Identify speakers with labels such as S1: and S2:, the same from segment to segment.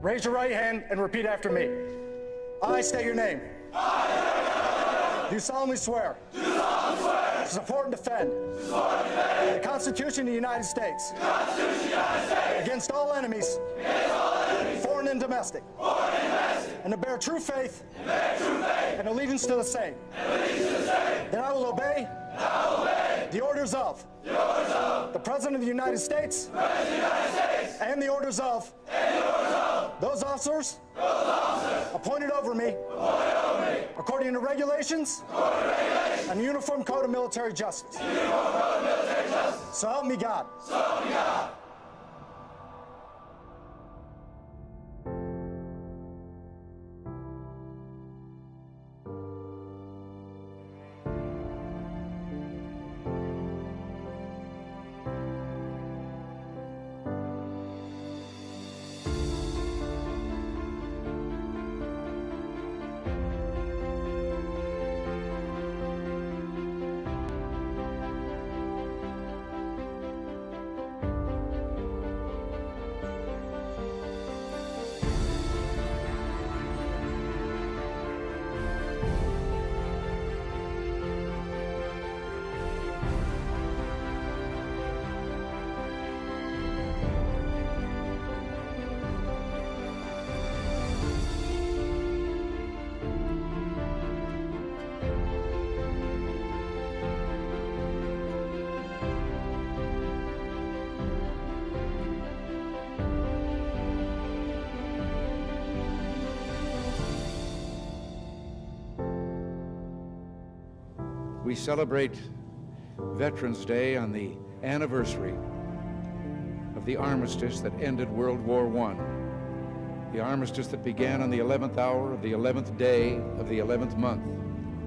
S1: Raise your right hand and repeat after me. I state your name. Do solemnly swear. To support and defend. The Constitution of the United States. Against all enemies. Foreign and domestic. And to bear true faith. And allegiance to the same. That I will obey. The orders of. The President of the United States. And the orders of. Those officers appointed over me according to regulations and the Uniform Code of Military Justice. So help me God.
S2: We celebrate Veterans Day on the anniversary of the armistice that ended World War I. The armistice that began on the 11th hour of the 11th day of the 11th month.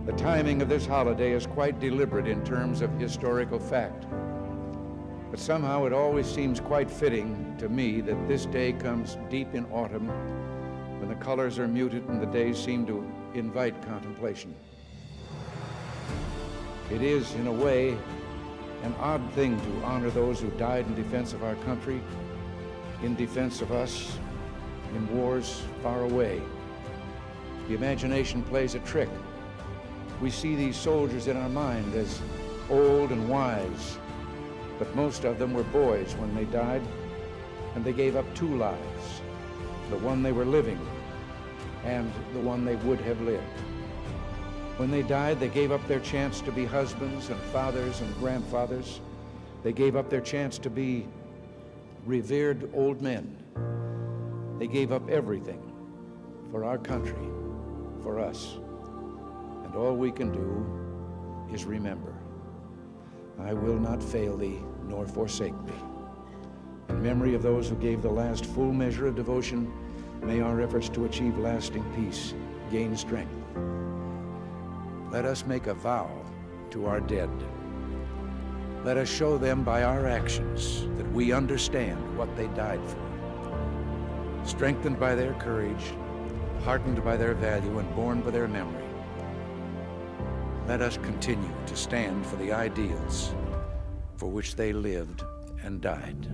S2: The timing of this holiday is quite deliberate in terms of historical fact. But somehow it always seems quite fitting to me that this day comes deep in autumn when the colors are muted and the days seem to invite contemplation. It is, in a way, an odd thing to honor those who died in defense of our country, in defense of us, in wars far away. The imagination plays a trick. We see these soldiers in our mind as old and wise, but most of them were boys when they died, and they gave up two lives, the one they were living and the one they would have lived. When they died, they gave up their chance to be husbands and fathers and grandfathers. They gave up their chance to be revered old men. They gave up everything for our country, for us. And all we can do is remember. I will not fail thee, nor forsake thee. In memory of those who gave the last full measure of devotion, may our efforts to achieve lasting peace gain strength. Let us make a vow to our dead. Let us show them by our actions that we understand what they died for. Strengthened by their courage, heartened by their value, and borne by their memory, let us continue to stand for the ideals for which they lived and died.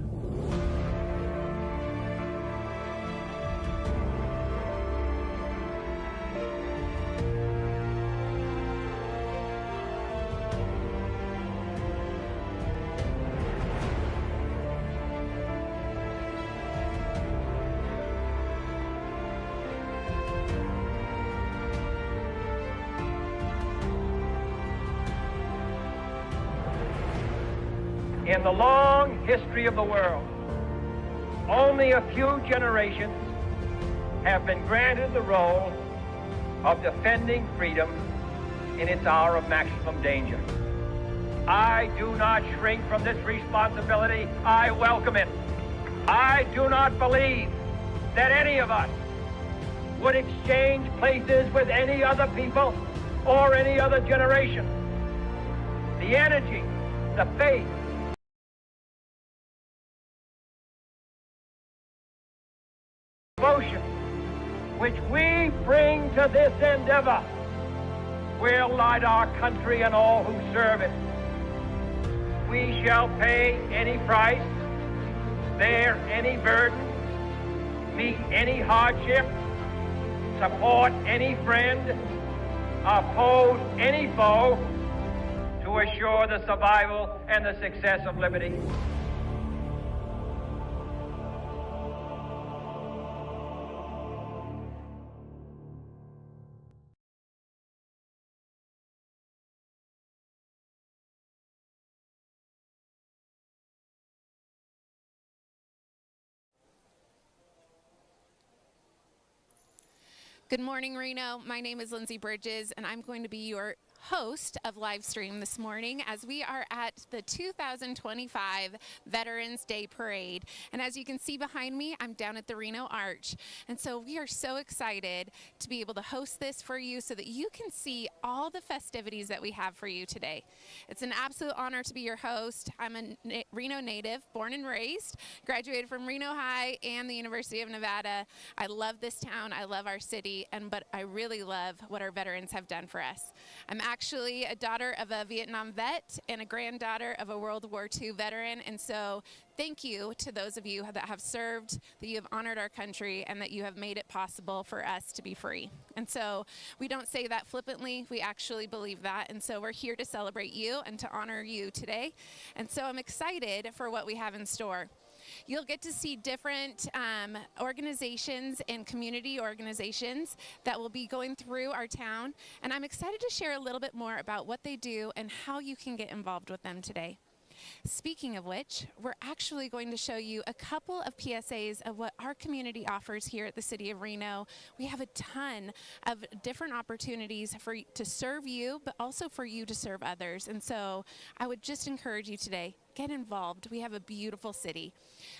S3: In the long history of the world, only a few generations have been granted the role of defending freedom in its hour of maximum danger. I do not shrink from this responsibility. I welcome it. I do not believe that any of us would exchange places with any other people or any other generation. The energy, the faith, devotion which we bring to this endeavor will light our country and all who serve it. We shall pay any price, bear any burden, meet any hardship, support any friend, oppose any foe to assure the survival and the success of liberty.
S4: Good morning, Reno. My name is Lindsay Bridges, and I'm going to be your host of Livestream this morning as we are at the 2025 Veterans Day Parade. And as you can see behind me, I'm down at the Reno Arch. And so we are so excited to be able to host this for you so that you can see all the festivities that we have for you today. It's an absolute honor to be your host. I'm a Reno native, born and raised, graduated from Reno High and the University of Nevada. I love this town, I love our city, but I really love what our veterans have done for us. I'm actually a daughter of a Vietnam vet and a granddaughter of a World War II veteran, and so thank you to those of you that have served, that you have honored our country, and that you have made it possible for us to be free. And so we don't say that flippantly, we actually believe that, and so we're here to celebrate you and to honor you today. And so I'm excited for what we have in store. You'll get to see different organizations and community organizations that will be going through our town, and I'm excited to share a little bit more about what they do and how you can get involved with them today. Speaking of which, we're actually going to show you a couple of PSAs of what our community offers here at the City of Reno. We have a ton of different opportunities to serve you, but also for you to serve others. And so I would just encourage you today, get involved. We have a beautiful city.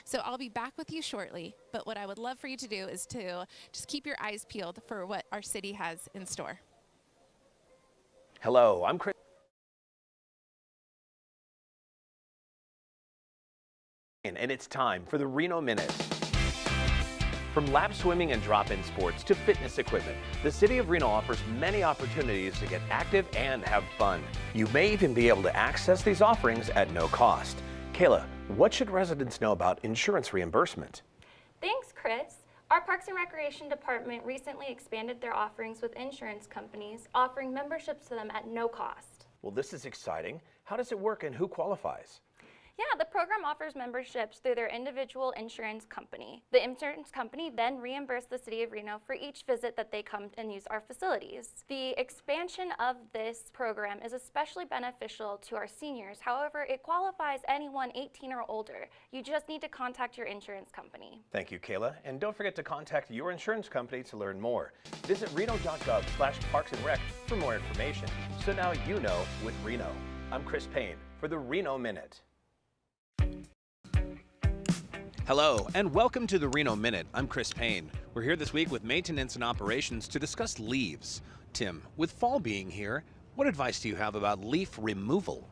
S4: So I'll be back with you shortly, but what I would love for you to do is to just keep your eyes peeled for what our city has in store.
S5: Hello, I'm Chris. And it's time for the Reno Minute. From lap swimming and drop-in sports to fitness equipment, the City of Reno offers many opportunities to get active and have fun. You may even be able to access these offerings at no cost. Kayla, what should residents know about insurance reimbursement?
S6: Thanks, Chris. Our Parks and Recreation Department recently expanded their offerings with insurance companies, offering memberships to them at no cost.
S5: Well, this is exciting. How does it work and who qualifies?
S6: Yeah, the program offers memberships through their individual insurance company. The insurance company then reimburses the City of Reno for each visit that they come and use our facilities. The expansion of this program is especially beneficial to our seniors. However, it qualifies anyone 18 or older. You just need to contact your insurance company.
S5: Thank you, Kayla. And don't forget to contact your insurance company to learn more. Visit reno.gov/parksandrec for more information. So now you know with Reno. I'm Chris Payne for the Reno Minute. Hello, and welcome to the Reno Minute. I'm Chris Payne. We're here this week with maintenance and operations to discuss leaves. Tim, with fall being here, what advice do you have about leaf removal?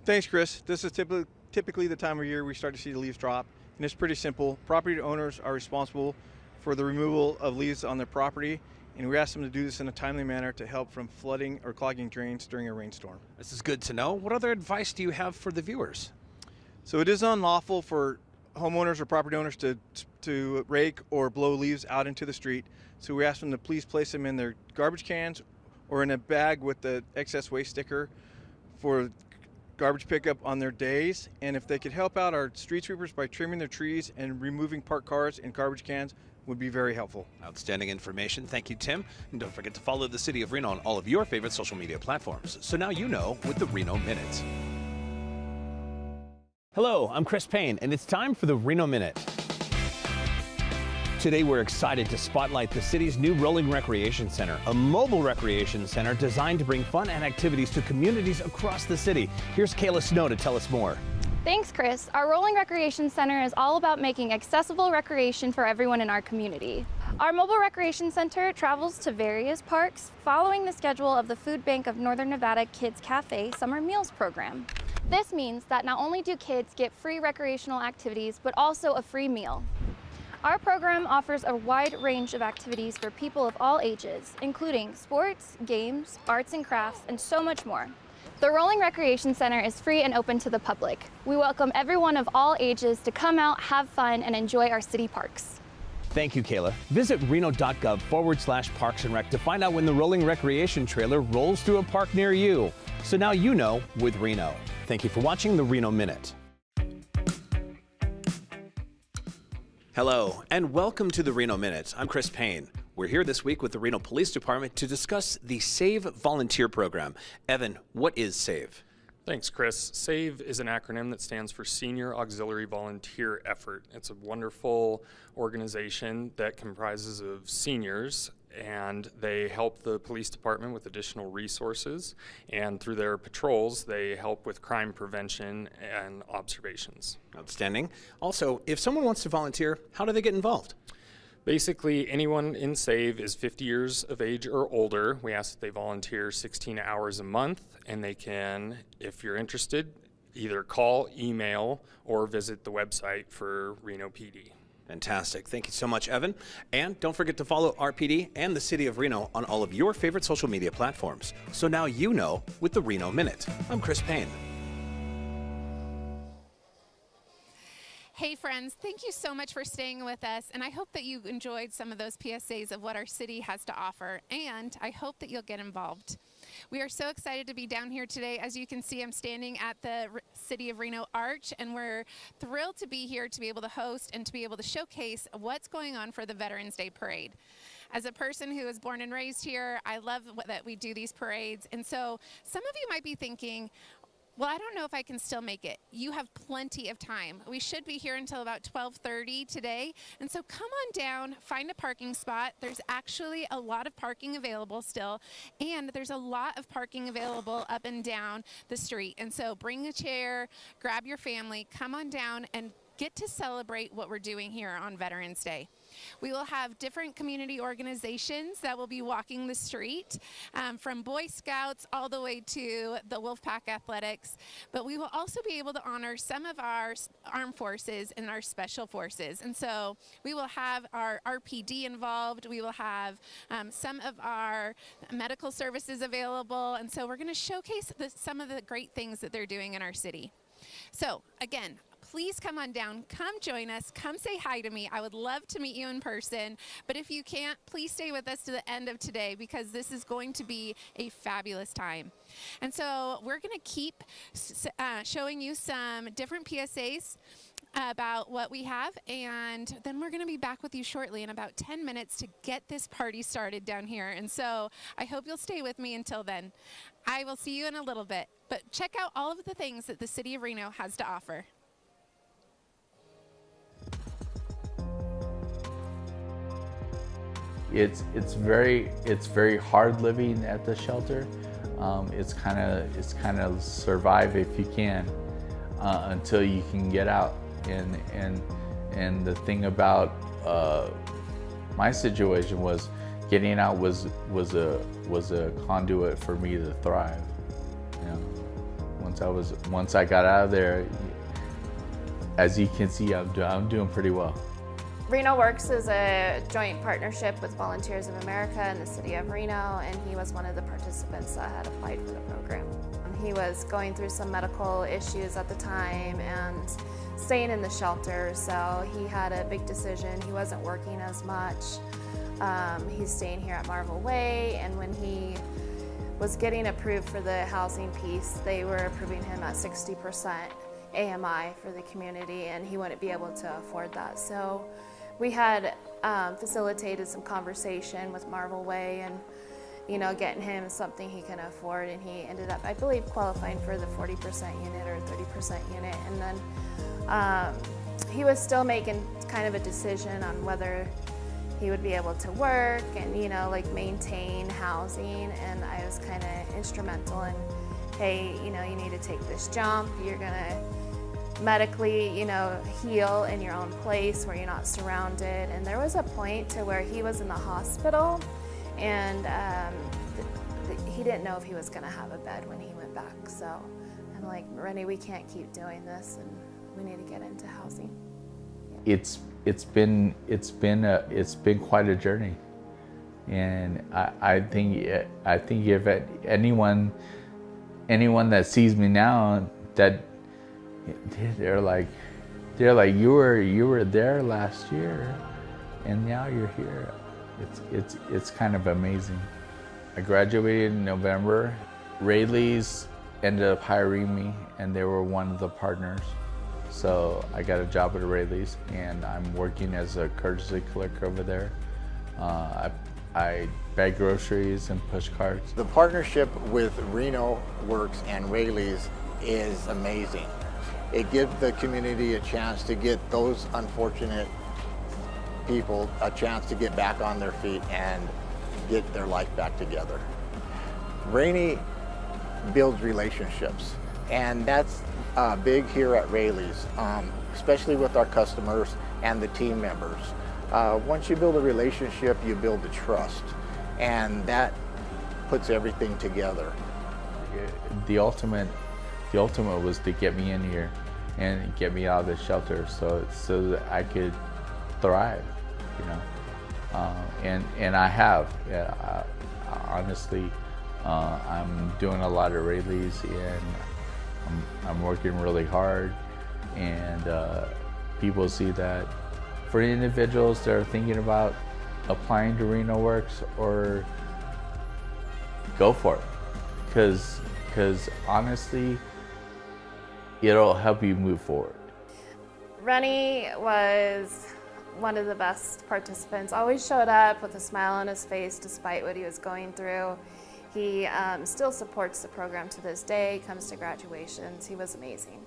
S7: Thanks, Chris. This is typically the time of year we start to see the leaves drop, and it's pretty simple. Property owners are responsible for the removal of leaves on their property, and we ask them to do this in a timely manner to help from flooding or clogging drains during a rainstorm.
S5: This is good to know. What other advice do you have for the viewers?
S7: So it is unlawful for homeowners or property owners to rake or blow leaves out into the street. So we ask them to please place them in their garbage cans or in a bag with the excess waste sticker for garbage pickup on their days. And if they could help out our street sweepers by trimming their trees and removing parked cars and garbage cans, would be very helpful.
S5: Outstanding information. Thank you, Tim. And don't forget to follow the City of Reno on all of your favorite social media platforms. So now you know with the Reno Minute. Hello, I'm Chris Payne, and it's time for the Reno Minute. Today we're excited to spotlight the city's new Rolling Recreation Center, a mobile recreation center designed to bring fun and activities to communities across the city. Here's Kayla Snow to tell us more.
S6: Thanks, Chris. Our Rolling Recreation Center is all about making accessible recreation for everyone in our community. Our mobile recreation center travels to various parks following the schedule of the Food Bank of Northern Nevada Kids Cafe Summer Meals Program. This means that not only do kids get free recreational activities, but also a free meal. Our program offers a wide range of activities for people of all ages, including sports, games, arts and crafts, and so much more. The Rolling Recreation Center is free and open to the public. We welcome everyone of all ages to come out, have fun, and enjoy our city parks.
S5: Thank you, Kayla. Visit reno.gov/Parks and Rec to find out when the Rolling Recreation Trailer rolls through a park near you. So now you know with Reno. Thank you for watching the Reno Minute. Hello, and welcome to the Reno Minute. I'm Chris Payne. We're here this week with the Reno Police Department to discuss the SAVE volunteer program. Evan, what is SAVE?
S8: Thanks, Chris. SAVE is an acronym that stands for Senior Auxiliary Volunteer Effort. It's a wonderful organization that comprises of seniors, and they help the police department with additional resources, and through their patrols they help with crime prevention and observations.
S5: Outstanding. Also, if someone wants to volunteer, how do they get involved?
S8: Basically, anyone in SAVE is 50 years of age or older. We ask that they volunteer 16 hours a month, and they can, if you're interested, either call, email, or visit the website for Reno PD.
S5: Fantastic. Thank you so much, Evan. And don't forget to follow RPD and the City of Reno on all of your favorite social media platforms. So now you know with the Reno Minute. I'm Chris Payne.
S4: Hey friends, thank you so much for staying with us, and I hope that you enjoyed some of those PSAs of what our city has to offer, and I hope that you'll get involved. We are so excited to be down here today. As you can see, I'm standing at the City of Reno Arch, and we're thrilled to be here to be able to host and to be able to showcase what's going on for the Veterans Day Parade. As a person who was born and raised here, I love that we do these parades, and so some of you might be thinking, well, I don't know if I can still make it. You have plenty of time. We should be here until about 12:30 today. And so come on down, find a parking spot. There's actually a lot of parking available still. And there's a lot of parking available up and down the street. And so bring a chair, grab your family, come on down and get to celebrate what we're doing here on Veterans Day. We will have different community organizations that will be walking the street, from Boy Scouts all the way to the Wolfpack Athletics. But we will also be able to honor some of our armed forces and our special forces. And so we will have our RPD involved. We will have some of our medical services available. And so we're going to showcase some of the great things that they're doing in our city. So again, please come on down, come join us, come say hi to me. I would love to meet you in person, but if you can't, please stay with us to the end of today because this is going to be a fabulous time. And so we're going to keep showing you some different PSAs about what we have, and then we're going to be back with you shortly in about 10 minutes to get this party started down here. And so I hope you'll stay with me until then. I will see you in a little bit, but check out all of the things that the City of Reno has to offer.
S9: It's very hard living at the shelter. It's kind of survive if you can until you can get out. And the thing about my situation was getting out was a conduit for me to thrive. You know, once I got out of there, as you can see, I'm doing pretty well.
S10: Reno Works is a joint partnership with Volunteers of America and the City of Reno, and he was one of the participants that had applied for the program. He was going through some medical issues at the time and staying in the shelter, so he had a big decision. He wasn't working as much. He's staying here at Marvel Way, and when he was getting approved for the housing piece, they were approving him at 60% AMI for the community, and he wouldn't be able to afford that. So we had facilitated some conversation with Marvel Way and, you know, getting him something he can afford, and he ended up, I believe, qualifying for the 40% unit or 30% unit. And then he was still making kind of a decision on whether he would be able to work and, you know, like maintain housing. And I was kind of instrumental in, hey, you know, you need to take this jump. You're gonna medically, you know, heal in your own place where you're not surrounded. And there was a point to where he was in the hospital, and he didn't know if he was gonna have a bed when he went back. So I'm like, Rennie, we can't keep doing this, and we need to get into housing.
S9: It's it's been quite a journey, and I think if anyone that sees me now, that they're like you were there last year, and now you're here. It's kind of amazing. I graduated in November. Rayleigh's ended up hiring me, and they were one of the partners. So I got a job at Rayleigh's, and I'm working as a courtesy clerk over there. I bag groceries and push carts.
S11: The partnership with Reno Works and Rayleigh's is amazing. It gives the community a chance to get those unfortunate people a chance to get back on their feet and get their life back together. Rainey builds relationships, and that's big here at Rayleigh's, especially with our customers and the team members. Once you build a relationship, you build the trust, and that puts everything together.
S9: The ultimate was to get me in here and get me out of the shelter, so that I could thrive, you know. And I have. Honestly, I'm doing a lot at Rayleigh's, and I'm working really hard, and people see that. For individuals that are thinking about applying to Reno Works, or go for it, because honestly, it'll help you move forward.
S10: Rennie was one of the best participants, always showed up with a smile on his face despite what he was going through. He still supports the program to this day, comes to graduations. He was amazing.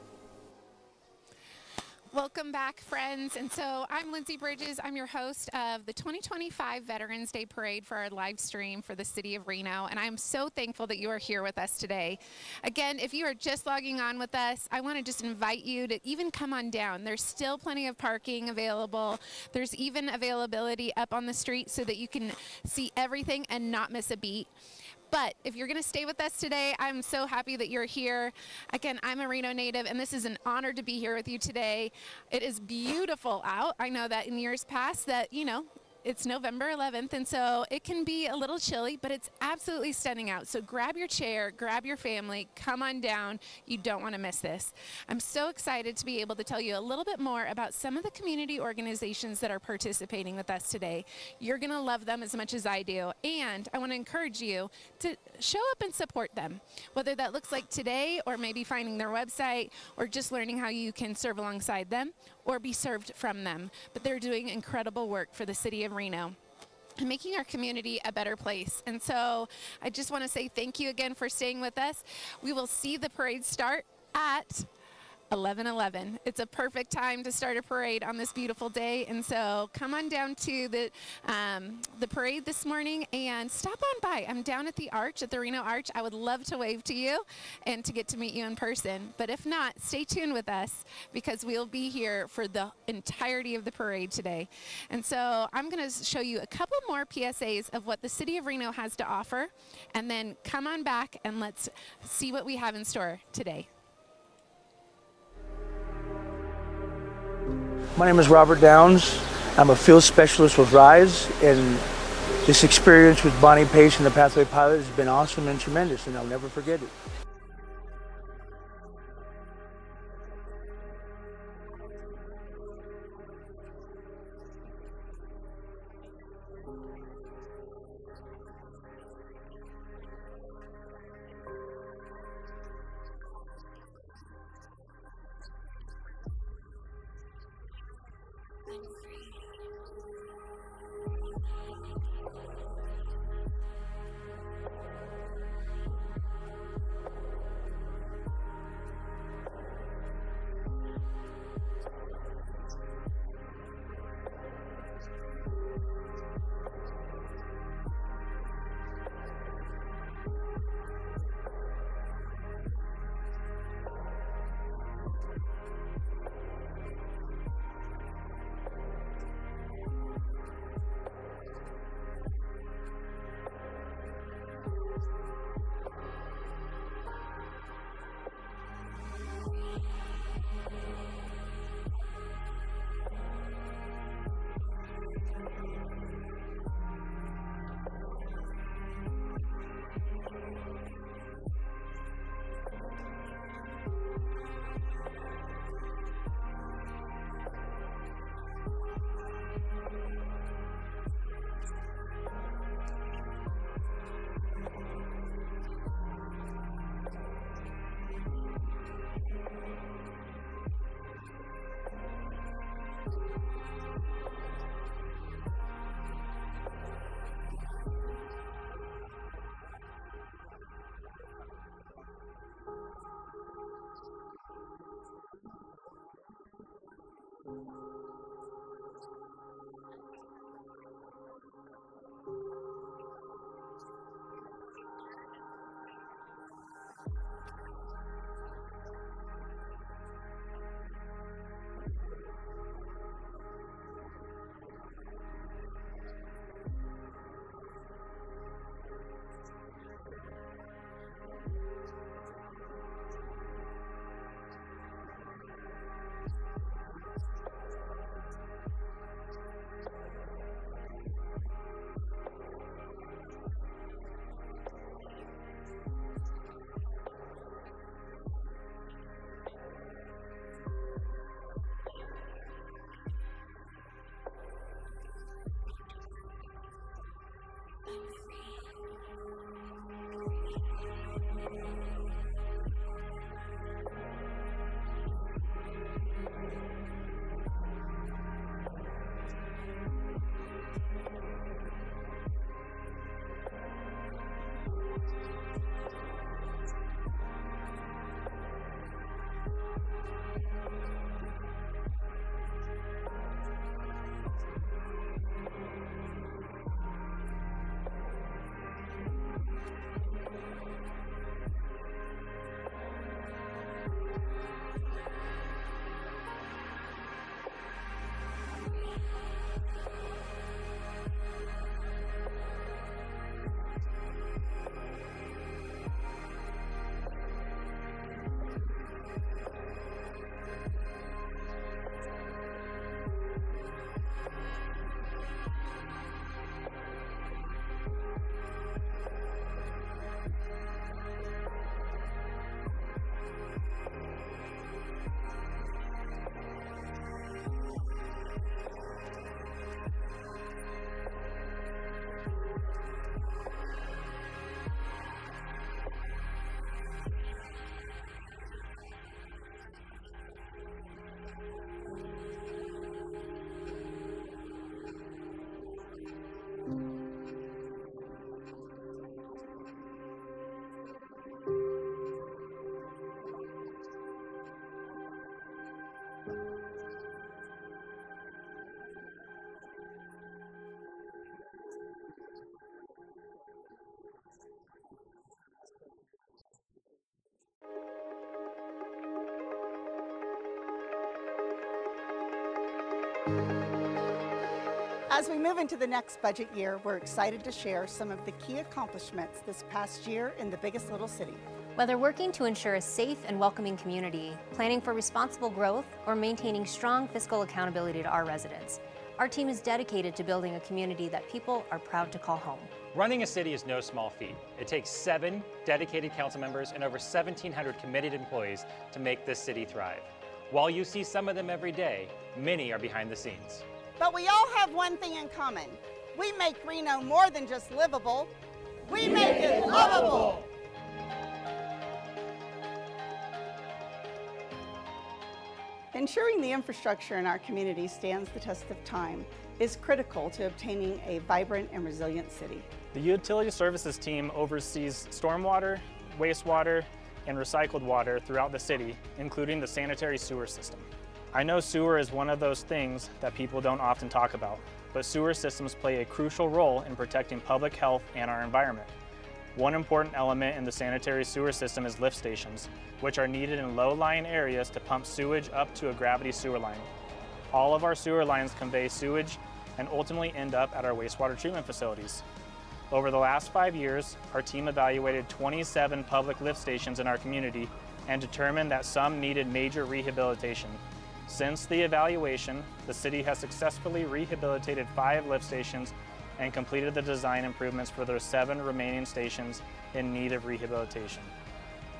S4: Welcome back, friends. And so I'm Lindsay Bridges. I'm your host of the 2025 Veterans Day Parade for our live stream for the city of Reno. And I'm so thankful that you are here with us today. Again, if you are just logging on with us, I want to just invite you to even come on down. There's still plenty of parking available. There's even availability up on the street so that you can see everything and not miss a beat. But if you're going to stay with us today, I'm so happy that you're here. Again, I'm a Reno native, and this is an honor to be here with you today. It is beautiful out. I know that in years past that, you know, it's November 11th, and so it can be a little chilly, but it's absolutely stunning out. So grab your chair, grab your family, come on down. You don't want to miss this. I'm so excited to be able to tell you a little bit more about some of the community organizations that are participating with us today. You're going to love them as much as I do, and I want to encourage you to show up and support them, whether that looks like today or maybe finding their website or just learning how you can serve alongside them or be served from them. But they're doing incredible work for the city of Reno and making our community a better place. And so I just want to say thank you again for staying with us. We will see the parade start at 11:11. It's a perfect time to start a parade on this beautiful day, and so come on down to the parade this morning and stop on by. I'm down at the Arch, at the Reno Arch. I would love to wave to you and to get to meet you in person, but if not, stay tuned with us because we'll be here for the entirety of the parade today. And so I'm going to show you a couple more PSAs of what the city of Reno has to offer, and then come on back and let's see what we have in store today.
S12: My name is Robert Downs. I'm a field specialist with RISE, and this experience with Bonnie Pace and the Pathway Pilot has been awesome and tremendous, and I'll never forget it.
S13: As we move into the next budget year, we're excited to share some of the key accomplishments this past year in the biggest little city.
S14: Whether working to ensure a safe and welcoming community, planning for responsible growth, or maintaining strong fiscal accountability to our residents, our team is dedicated to building a community that people are proud to call home.
S15: Running a city is no small feat. It takes 7 dedicated council members and over 1,700 committed employees to make this city thrive. While you see some of them every day, many are behind the scenes.
S13: But we all have one thing in common. We make Reno more than just livable. We make it lovable. Ensuring the infrastructure in our community stands the test of time is critical to obtaining a vibrant and resilient city.
S16: The Utility Services team oversees stormwater, wastewater, and recycled water throughout the city, including the sanitary sewer system. I know sewer is one of those things that people don't often talk about, but sewer systems play a crucial role in protecting public health and our environment. One important element in the sanitary sewer system is lift stations, which are needed in low-lying areas to pump sewage up to a gravity sewer line. All of our sewer lines convey sewage and ultimately end up at our wastewater treatment facilities. Over the last 5 years, our team evaluated 27 public lift stations in our community and determined that some needed major rehabilitation. Since the evaluation, the city has successfully rehabilitated 5 lift stations and completed the design improvements for those 7 remaining stations in need of rehabilitation.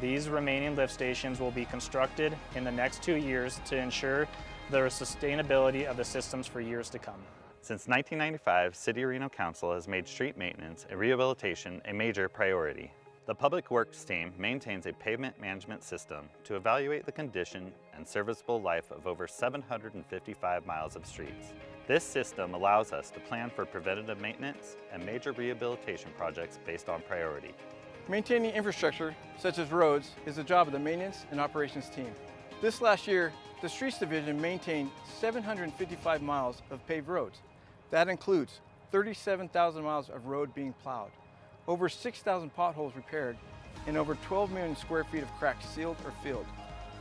S16: These remaining lift stations will be constructed in the next 2 years to ensure the sustainability of the systems for years to come.
S17: Since 1995, City of Reno Council has made street maintenance and rehabilitation a major priority. The Public Works team maintains a pavement management system to evaluate the condition and serviceable life of over 755 miles of streets. This system allows us to plan for preventative maintenance and major rehabilitation projects based on priority.
S7: Maintaining infrastructure, such as roads, is the job of the maintenance and operations team. This last year, the Streets Division maintained 755 miles of paved roads. That includes 37,000 miles of road being plowed, over 6,000 potholes repaired, and over 12 million square feet of cracks sealed or filled.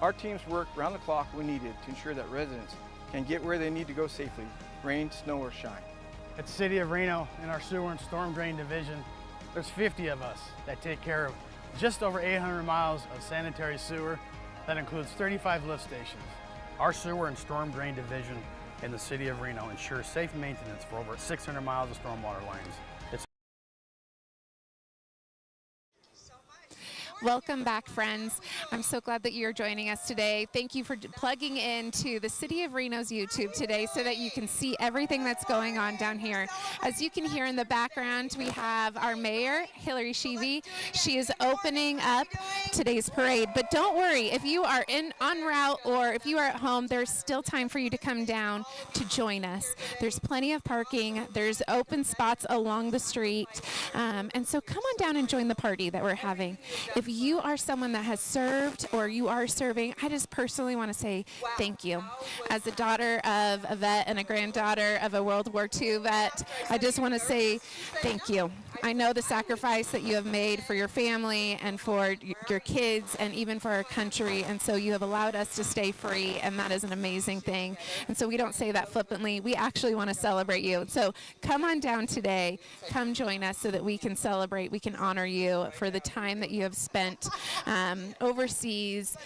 S7: Our teams worked round the clock when needed to ensure that residents can get where they need to go safely, rain, snow, or shine.
S18: At the City of Reno, in our sewer and storm drain division, there's 50 of us that take care of just over 800 miles of sanitary sewer. That includes 35 lift stations. Our sewer and storm drain division in the City of Reno ensures safe maintenance for over 600 miles of stormwater lines.
S4: Welcome back, friends. I'm so glad that you're joining us today. Thank you for plugging into the City of Reno's YouTube today so that you can see everything that's going on down here. As you can hear in the background, we have our mayor, Hillary Sheevy. She is opening up today's parade. But don't worry, if you are en route or if you are at home, there's still time for you to come down to join us. There's plenty of parking. There's open spots along the street. And so come on down and join the party that we're having. If you are someone that has served or you are serving, I just personally want to say thank you. As a daughter of a vet and a granddaughter of a World War II vet, I just want to say thank you. I know the sacrifice that you have made for your family and for your kids and even for our country, and so you have allowed us to stay free, and that is an amazing thing. And so we don't say that flippantly. We actually want to celebrate you. So come on down today. Come join us so that we can celebrate, we can honor you for the time that you have spent overseas,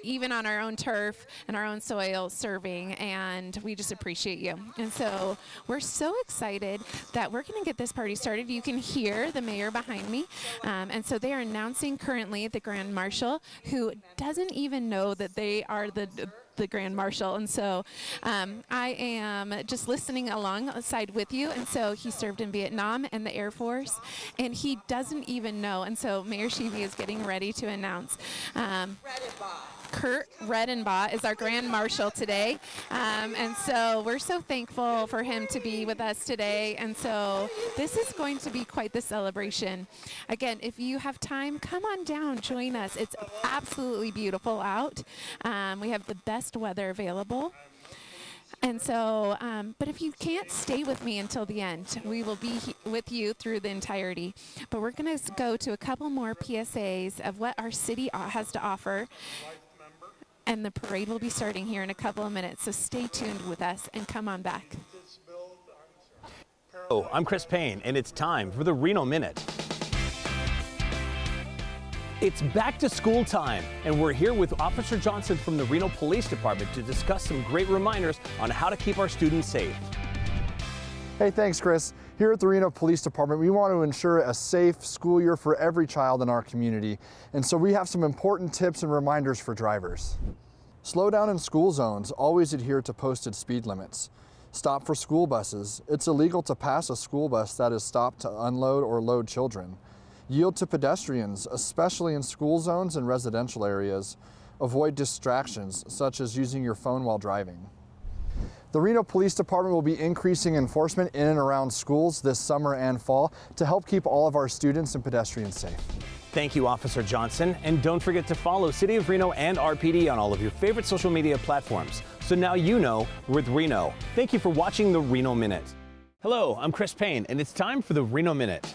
S4: even on our own turf and our own soil serving, and we just appreciate you. And so we're so excited that we're going to get this party started. You can hear the mayor behind me, and so they are announcing currently the Grand Marshal, who doesn't even know that they are the Grand Marshal. And so I am just listening alongside with you. And so he served in Vietnam and the Air Force, and he doesn't even know. And so Mayor Sheevy is getting ready to announce Kurt Redenbaugh is our Grand Marshal today. And so we're so thankful for him to be with us today. And so this is going to be quite the celebration. Again, if you have time, come on down, join us. It's absolutely beautiful out. We have the best weather available. And so, but if you can't, stay with me until the end. We will be with you through the entirety. But we're going to go to a couple more PSAs of what our city has to offer. And the parade will be starting here in a couple of minutes. So stay tuned with us and come on back.
S5: Hello, I'm Chris Payne, and it's time for the Reno Minute. It's back to school time, and we're here with Officer Johnson from the Reno Police Department to discuss some great reminders on how to keep our students safe.
S1: Hey, thanks, Chris. Here at the Reno Police Department, we want to ensure a safe school year for every child in our community. And so we have some important tips and reminders for drivers. Slow down in school zones. Always adhere to posted speed limits. Stop for school buses. It's illegal to pass a school bus that is stopped to unload or load children. Yield to pedestrians, especially in school zones and residential areas. Avoid distractions, such as using your phone while driving. The Reno Police Department will be increasing enforcement in and around schools this summer and fall to help keep all of our students and pedestrians safe.
S5: Thank you, Officer Johnson, and don't forget to follow City of Reno and RPD on all of your favorite social media platforms. So now you know with Reno. Thank you for watching the Reno Minute. Hello, I'm Chris Payne, and it's time for the Reno Minute.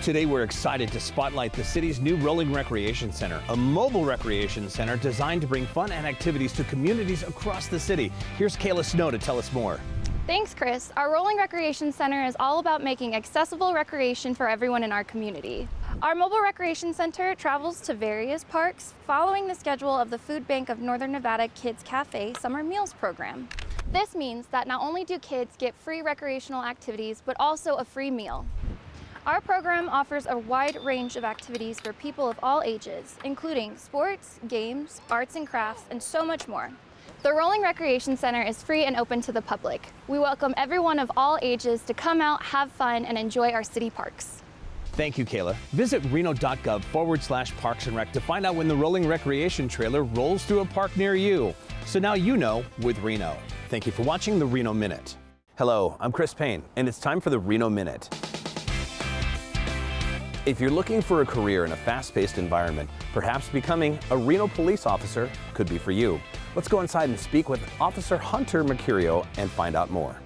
S5: Today we're excited to spotlight the city's new Rolling Recreation Center, a mobile recreation center designed to bring fun and activities to communities across the city. Here's Kayla Snow to tell us more.
S6: Thanks, Chris. Our Rolling Recreation Center is all about making accessible recreation for everyone in our community. Our mobile recreation center travels to various parks following the schedule of the Food Bank of Northern Nevada Kids Cafe Summer Meals Program. This means that not only do kids get free recreational activities, but also a free meal. Our program offers a wide range of activities for people of all ages, including sports, games, arts and crafts, and so much more. The Rolling Recreation Center is free and open to the public. We welcome everyone of all ages to come out, have fun, and enjoy our city parks.
S5: Thank you, Kayla. Visit reno.gov/Parks and Rec to find out when the Rolling Recreation Trailer rolls through a park near you. So now you know with Reno. Thank you for watching the Reno Minute. Hello, I'm Chris Payne, and it's time for the Reno Minute. If you're looking for a career in a fast-paced environment, perhaps becoming a Reno police officer could be for you. Let's go inside and speak with Officer Hunter Mercurio and find out more.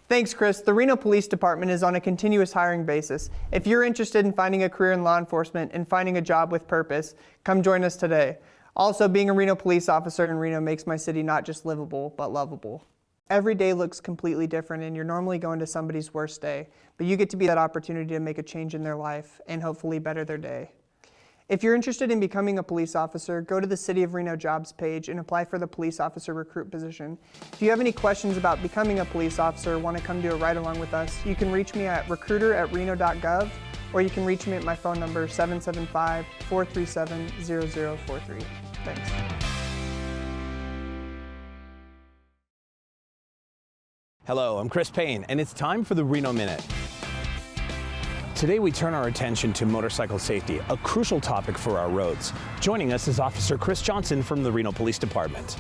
S19: Thanks, Chris. The Reno Police Department is on a continuous hiring basis. If you're interested in finding a career in law enforcement and finding a job with purpose, come join us today. Also, being a Reno police officer in Reno makes my city not just livable, but lovable. Every day looks completely different, and you're normally going to somebody's worst day, but you get to be that opportunity to make a change in their life and hopefully better their day. If you're interested in becoming a police officer, go to the City of Reno jobs page and apply for the police officer recruit position. If you have any questions about becoming a police officer or want to come do a ride-along with us, you can reach me at recruiter@reno.gov, or you can reach me at my phone number 775-437-0043. Thanks.
S5: Hello, I'm Chris Payne, and it's time for the Reno Minute. Today we turn our attention to motorcycle safety, a crucial topic for our roads. Joining us is Officer Chris Johnson from the Reno Police Department.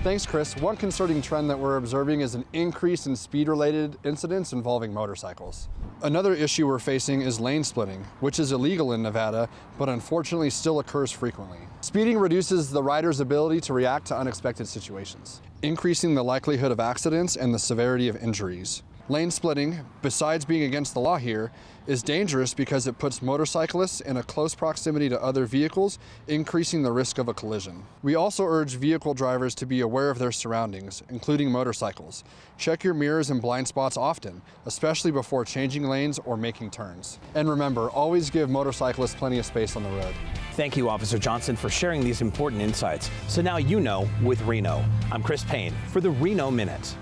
S1: Thanks, Chris. One concerning trend that we're observing is an increase in speed-related incidents involving motorcycles. Another issue we're facing is lane splitting, which is illegal in Nevada, but unfortunately still occurs frequently. Speeding reduces the rider's ability to react to unexpected situations, increasing the likelihood of accidents and the severity of injuries. Lane splitting, besides being against the law here, is dangerous because it puts motorcyclists in a close proximity to other vehicles, increasing the risk of a collision. We also urge vehicle drivers to be aware of their surroundings, including motorcycles. Check your mirrors and blind spots often, especially before changing lanes or making turns. And remember, always give motorcyclists plenty of space on the road.
S5: Thank you, Officer Johnson, for sharing these important insights. So now you know with Reno. I'm Chris Payne for the Reno Minute.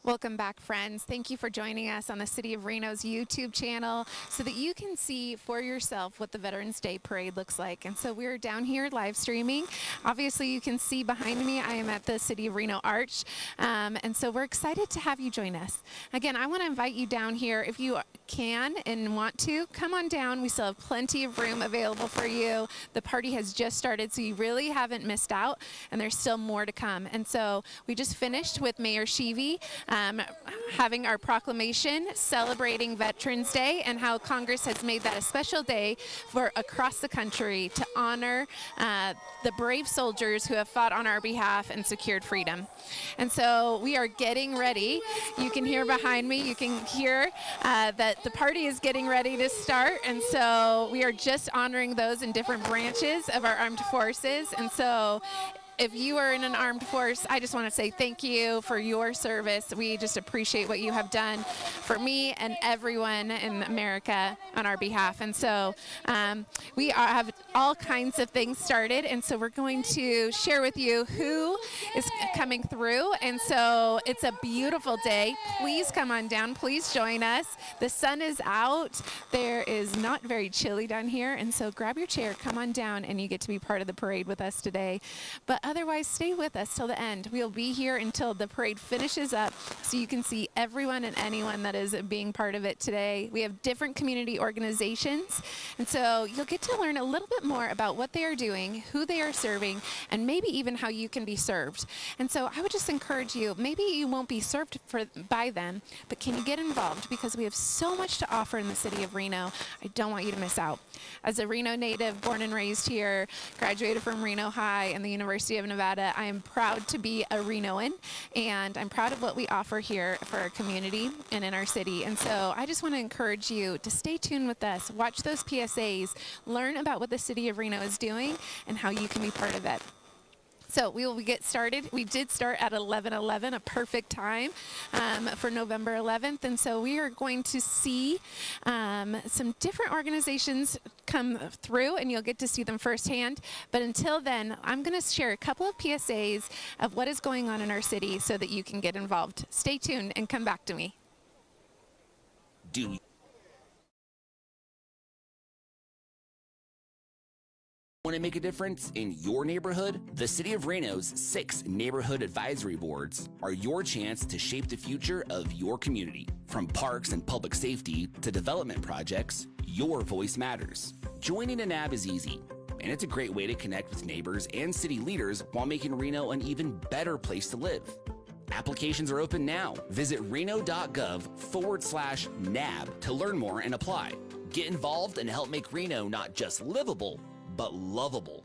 S4: Welcome back, friends. Thank you for joining us on the City of Reno's YouTube channel so that you can see for yourself what the Veterans Day Parade looks like. And so we're down here live streaming. Obviously, you can see behind me, I am at the City of Reno Arch. And so we're excited to have you join us. Again, I want to invite you down here. If you can and want to, come on down. We still have plenty of room available for you. The party has just started, so you really haven't missed out, and there's still more to come. And so we just finished with Mayor Sheevy having our proclamation celebrating Veterans Day and how Congress has made that a special day for across the country to honor the brave soldiers who have fought on our behalf and secured freedom. And so we are getting ready. You can hear behind me, you can hear that the party is getting ready to start. And so we are just honoring those in different branches of our armed forces. And so if you are in an armed force, I just want to say thank you for your service. We just appreciate what you have done for me and everyone in America on our behalf. And so we have all kinds of things started, and so we're going to share with you who is coming through. And so it's a beautiful day. Please come on down. Please join us. The sun is out. There is not very chilly down here, and so grab your chair, come on down, and you get to be part of the parade with us today. But otherwise, stay with us till the end. We'll be here until the parade finishes up so you can see everyone and anyone that is being part of it today. We have different community organizations, and so you'll get to learn a little bit more about what they are doing, who they are serving, and maybe even how you can be served. And so I would just encourage you, maybe you won't be served by them, but can you get involved? Because we have so much to offer in the city of Reno. I don't want you to miss out. As a Reno native, born and raised here, graduated from Reno High and the University of Nevada, I am proud to be a Renoan, and I'm proud of what we offer here for our community and in our city. And so I just want to encourage you to stay tuned with us, watch those PSAs, learn about what the city of Reno is doing and how you can be part of it. So we will get started. We did start at 11:11, a perfect time for November 11th. And so we are going to see some different organizations come through, and you'll get to see them firsthand. But until then, I'm going to share a couple of PSAs of what is going on in our city so that you can get involved. Stay tuned and come back to me.
S20: Want to make a difference in your neighborhood? The City of Reno's 6 neighborhood advisory boards are your chance to shape the future of your community. From parks and public safety to development projects, your voice matters. Joining a NAB is easy, and it's a great way to connect with neighbors and city leaders while making Reno an even better place to live. Applications are open now. Visit reno.gov/NAB to learn more and apply. Get involved and help make Reno not just livable, but lovable.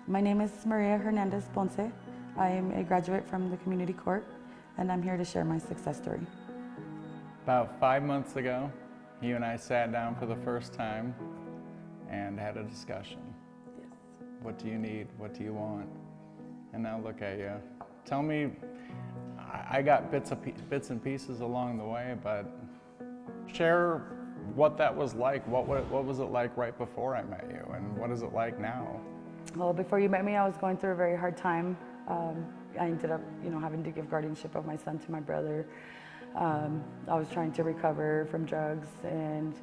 S21: My name is Maria Hernandez Ponce. I am a graduate from the community court, and I'm here to share my success story.
S22: About 5 months ago, you and I sat down for the first time and had a discussion.
S21: Yes.
S22: What do you need? What do you want? And now look at you. Tell me, I got bits and pieces along the way, but share what that was like. What was it like right before I met you, and what is it like now?
S21: Well, before you met me, I was going through a very hard time. I ended up, having to give guardianship of my son to my brother. I was trying to recover from drugs, and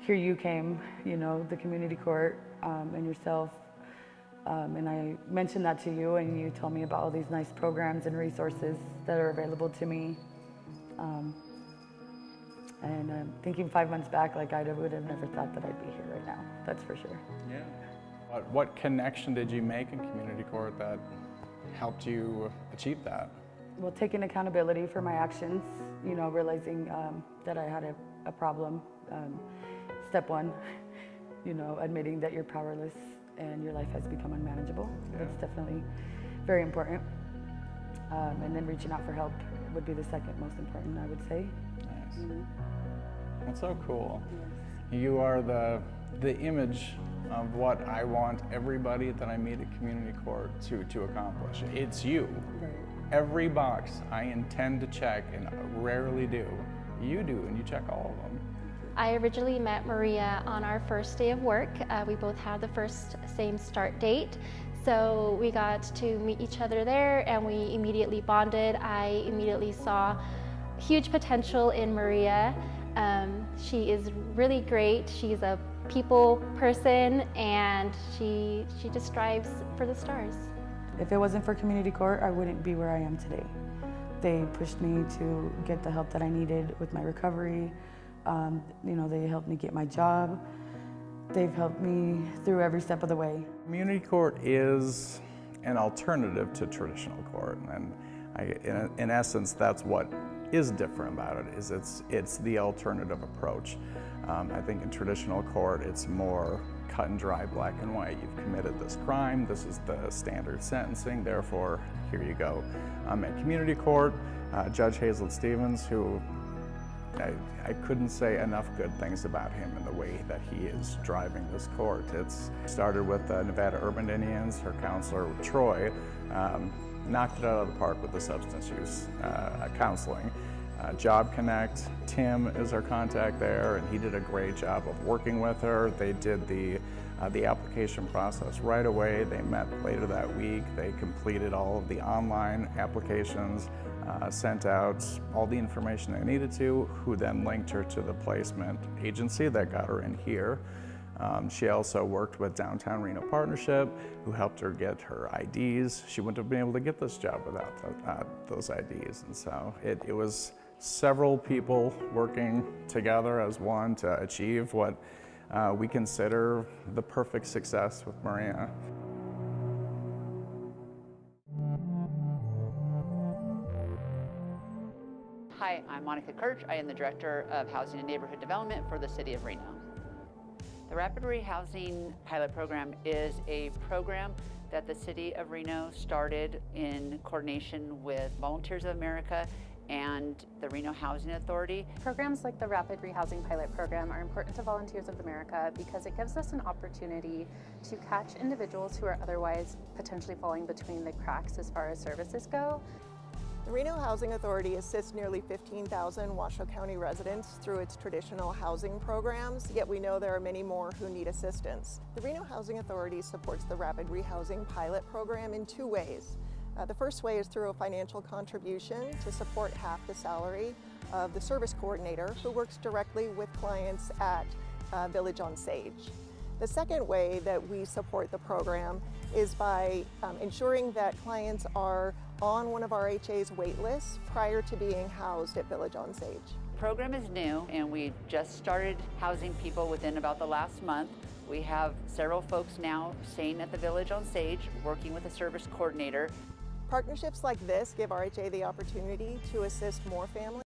S21: here you came, the community court, and yourself. And I mentioned that to you, and you told me about all these nice programs and resources that are available to me. And I'm thinking 5 months back, I would have never thought that I'd be here right now, that's for sure.
S22: Yeah. What connection did you make in community court that helped you achieve that?
S21: Well, taking accountability for my actions, realizing that I had a problem. Step one, admitting that you're powerless and your life has become unmanageable. Yeah. That's definitely very important. And then reaching out for help would be the second most important, I would say.
S22: Nice. That's so cool. Yes. You are the image of what I want everybody that I meet at community court to accomplish. It's you.
S21: Right.
S22: Every box I intend to check and rarely do, you do, and you check all of them.
S23: I originally met Maria on our first day of work. We both had the same start date. So we got to meet each other there, and we immediately bonded. I immediately saw huge potential in Maria. She is really great. She's a people person, and she just strives for the stars.
S21: If it wasn't for community court, I wouldn't be where I am today. They pushed me to get the help that I needed with my recovery. They helped me get my job. They've helped me through every step of the way.
S22: Community court is an alternative to traditional court, and in essence, that's what is different about it. Is it's the alternative approach. I think in traditional court, it's more cut and dry, black and white. You've committed this crime. This is the standard sentencing. Therefore, here you go. At community court, Judge Hazel Stevens, who I couldn't say enough good things about him and the way that he is driving this court. It's started with the Nevada Urban Indians. Her counselor, Troy, knocked it out of the park with the substance use counseling. Job Connect, Tim is our contact there, and he did a great job of working with her. They did the application process right away. They met later that week. They completed all of the online applications, sent out all the information they needed to, who then linked her to the placement agency that got her in here. She also worked with Downtown Reno Partnership, who helped her get her IDs. She wouldn't have been able to get this job without those IDs. And so it was several people working together as one to achieve what we consider the perfect success with Maria.
S2: Hi, I'm Monica Kirch. I am the Director of Housing and Neighborhood Development for the City of Reno. The Rapid Rehousing Pilot Program is a program that the City of Reno started in coordination with Volunteers of America and the Reno Housing Authority.
S3: Programs like the Rapid Rehousing Pilot Program are important to Volunteers of America because it gives us an opportunity to catch individuals who are otherwise potentially falling between the cracks as far as services go.
S8: The Reno Housing Authority assists nearly 15,000 Washoe County residents through its traditional housing programs, yet we know there are many more who need assistance. The Reno Housing Authority supports the Rapid Rehousing Pilot Program in two ways. The first way is through a financial contribution to support half the salary of the service coordinator who works directly with clients at Village on Sage. The second way that we support the program is by ensuring that clients are on one of our HA's wait lists prior to being housed at Village on Sage.
S2: The program is new and we just started housing people within about the last month. We have several folks now staying at the Village on Sage, working with a service coordinator.
S8: Partnerships like this give RHA the opportunity to assist more families.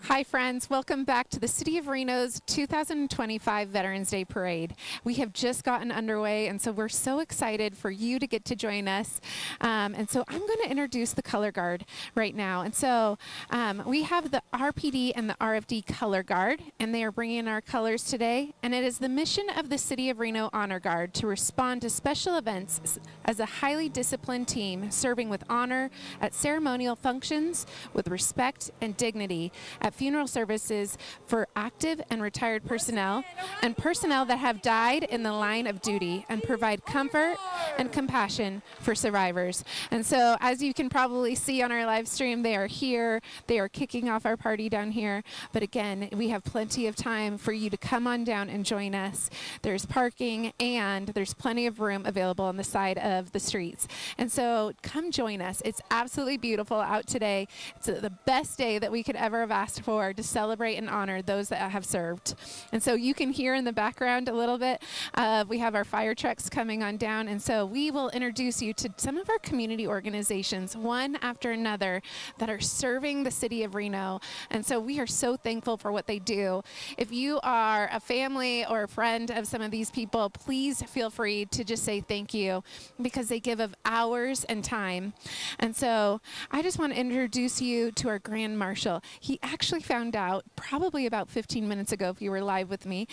S4: Hi friends, welcome back to the City of Reno's 2025 Veterans Day Parade. We have just gotten underway and so we're so excited for you to get to join us. And so I'm going to introduce the color guard right now. And so we have the RPD and the RFD color guard and they are bringing our colors today. And it is the mission of the City of Reno Honor Guard to respond to special events as a highly disciplined team serving with honor at ceremonial functions with respect and dignity at funeral services for active and retired personnel and personnel that have died in the line of duty and provide comfort and compassion for survivors. And so as you can probably see on our live stream, they are here. They are kicking off our party down here. But again, we have plenty of time for you to come on down and join us. There's parking and there's plenty of room available on the side of the streets. And so come join us. It's absolutely beautiful out today. It's the best day that we could ever have asked for to celebrate and honor those that have served. And so you can hear in the background a little bit, we have our fire trucks coming on down. And so we will introduce you to some of our community organizations, one after another, that are serving the City of Reno. And so we are so thankful for what they do. If you are a family or a friend of some of these people, please feel free to just say thank you because they give of hours and time. And so I just want to introduce you to our Grand Marshal. He actually found out probably about 15 minutes ago, if you were live with me,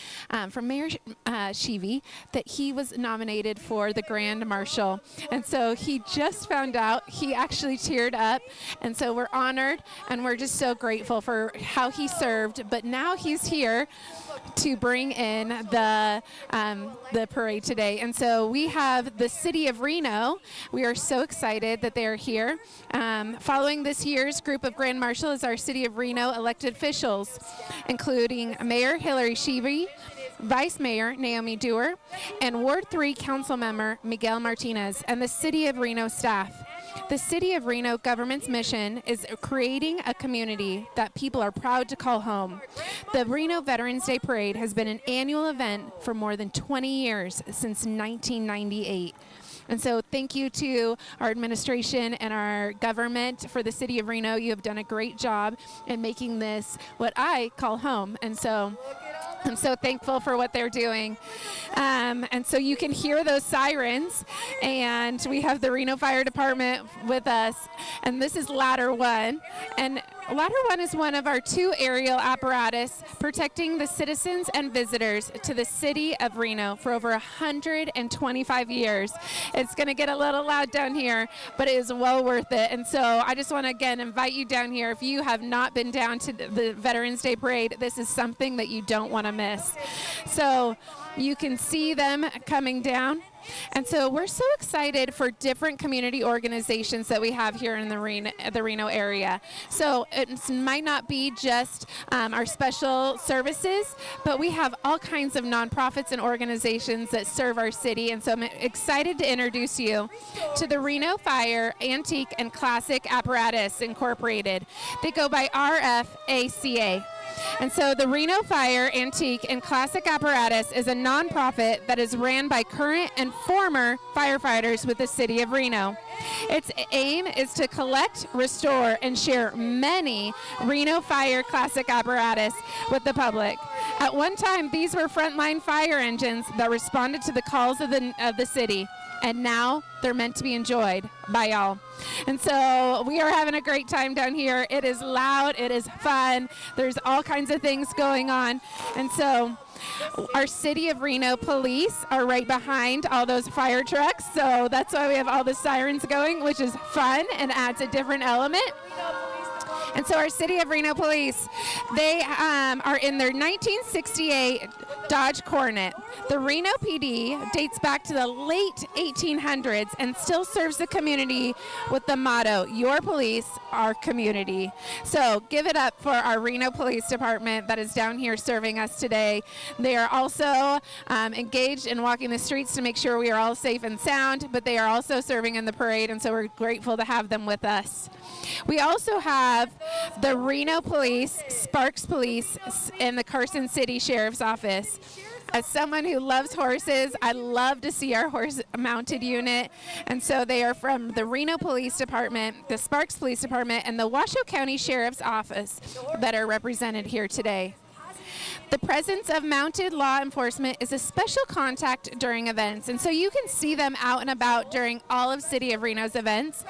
S4: from Mayor Sheevy, that he was nominated for the Grand Marshal. And so he just found out. He actually teared up. And so we're honored and we're just so grateful for how he served. But now he's here to bring in the parade today. And so we have the City of Reno. We are so excited that they are here. Following this year's group of Grand Marshal is our City of Reno elected officials, including Mayor Hillary Sheevy, Vice Mayor Naomi Dewar, and Ward 3 Council Member Miguel Martinez, and the City of Reno staff. The City of Reno government's mission is creating a community that people are proud to call home. The Reno Veterans Day Parade has been an annual event for more than 20 years, since 1998. And so thank you to our administration and our government for the City of Reno. You have done a great job in making this what I call home. And so I'm so thankful for what they're doing. And so you can hear those sirens, and we have the Reno Fire Department with us, and this is Ladder 1. And Ladder 1 is one of our 2 aerial apparatus protecting the citizens and visitors to the city of Reno for over 125 years. It's going to get a little loud down here, but it is well worth it. And so I just want to again invite you down here. If you have not been down to the Veterans Day Parade, this is something that you don't want to miss. So you can see them coming down. And so we're so excited for different community organizations that we have here in the Reno area. So it might not be just our special services, but we have all kinds of nonprofits and organizations that serve our city. And so I'm excited to introduce you to the Reno Fire Antique and Classic Apparatus Incorporated. They go by RFACA. And so the Reno Fire Antique and Classic Apparatus is a nonprofit that is ran by current and former firefighters with the city of Reno. Its aim is to collect, restore, and share many Reno Fire Classic apparatus with the public. At one time, these were frontline fire engines that responded to the calls of the city. And now they're meant to be enjoyed by all. And so we are having a great time down here. It is loud, it is fun, there's all kinds of things going on. And so our City of Reno police are right behind all those fire trucks. So that's why we have all the sirens going, which is fun and adds a different element. And so our City of Reno police, they are in their 1968 Dodge Coronet. The Reno PD dates back to the late 1800s and still serves the community with the motto, your police, our community. So give it up for our Reno Police Department that is down here serving us today. They are also engaged in walking the streets to make sure we are all safe and sound, but they are also serving in the parade, and so we're grateful to have them with us. We also have the Reno Police, Sparks Police, and the Carson City Sheriff's Office. As someone who loves horses, I love to see our horse-mounted unit. And so they are from the Reno Police Department, the Sparks Police Department, and the Washoe County Sheriff's Office that are represented here today. The presence of mounted law enforcement is a special contact during events, and so you can see them out and about during all of City of Reno's events.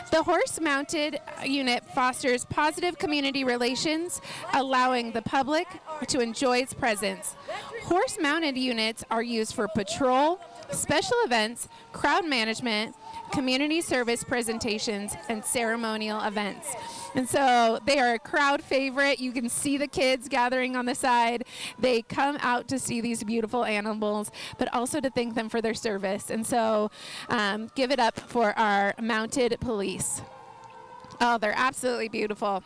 S4: The horse-mounted unit fosters positive community relations, allowing the public to enjoy its presence. Horse-mounted units are used for patrol, special events, crowd management, community service presentations, and ceremonial events. And so they are a crowd favorite. You can see the kids gathering on the side. They come out to see these beautiful animals, but also to thank them for their service. And so give it up for our mounted police. Oh, they're absolutely beautiful.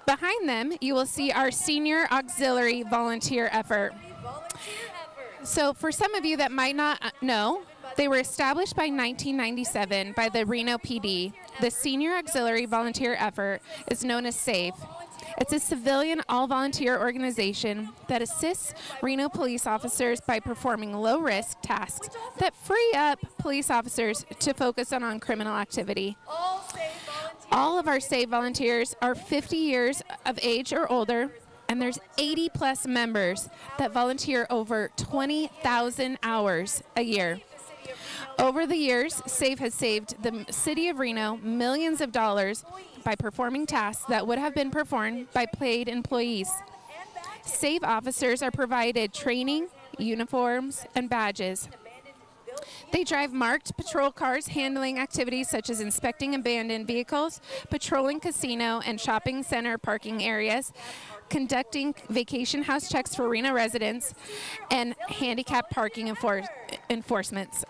S4: Behind them, you will see our senior auxiliary volunteer effort. So for some of you that might not know, they were established by 1997 by the Reno PD. The Senior Auxiliary Volunteer Effort is known as SAVE. It's a civilian all-volunteer organization that assists Reno police officers by performing low-risk tasks that free up police officers to focus on criminal activity. All of our SAVE volunteers are 50 years of age or older, and there's 80 plus members that volunteer over 20,000 hours a year. Over the years, SAVE has saved the city of Reno millions of dollars by performing tasks that would have been performed by paid employees. SAVE officers are provided training, uniforms, and badges. They drive marked patrol cars handling activities such as inspecting abandoned vehicles, patrolling casino and shopping center parking areas, conducting vacation house checks for Reno residents, and handicap parking enforcements.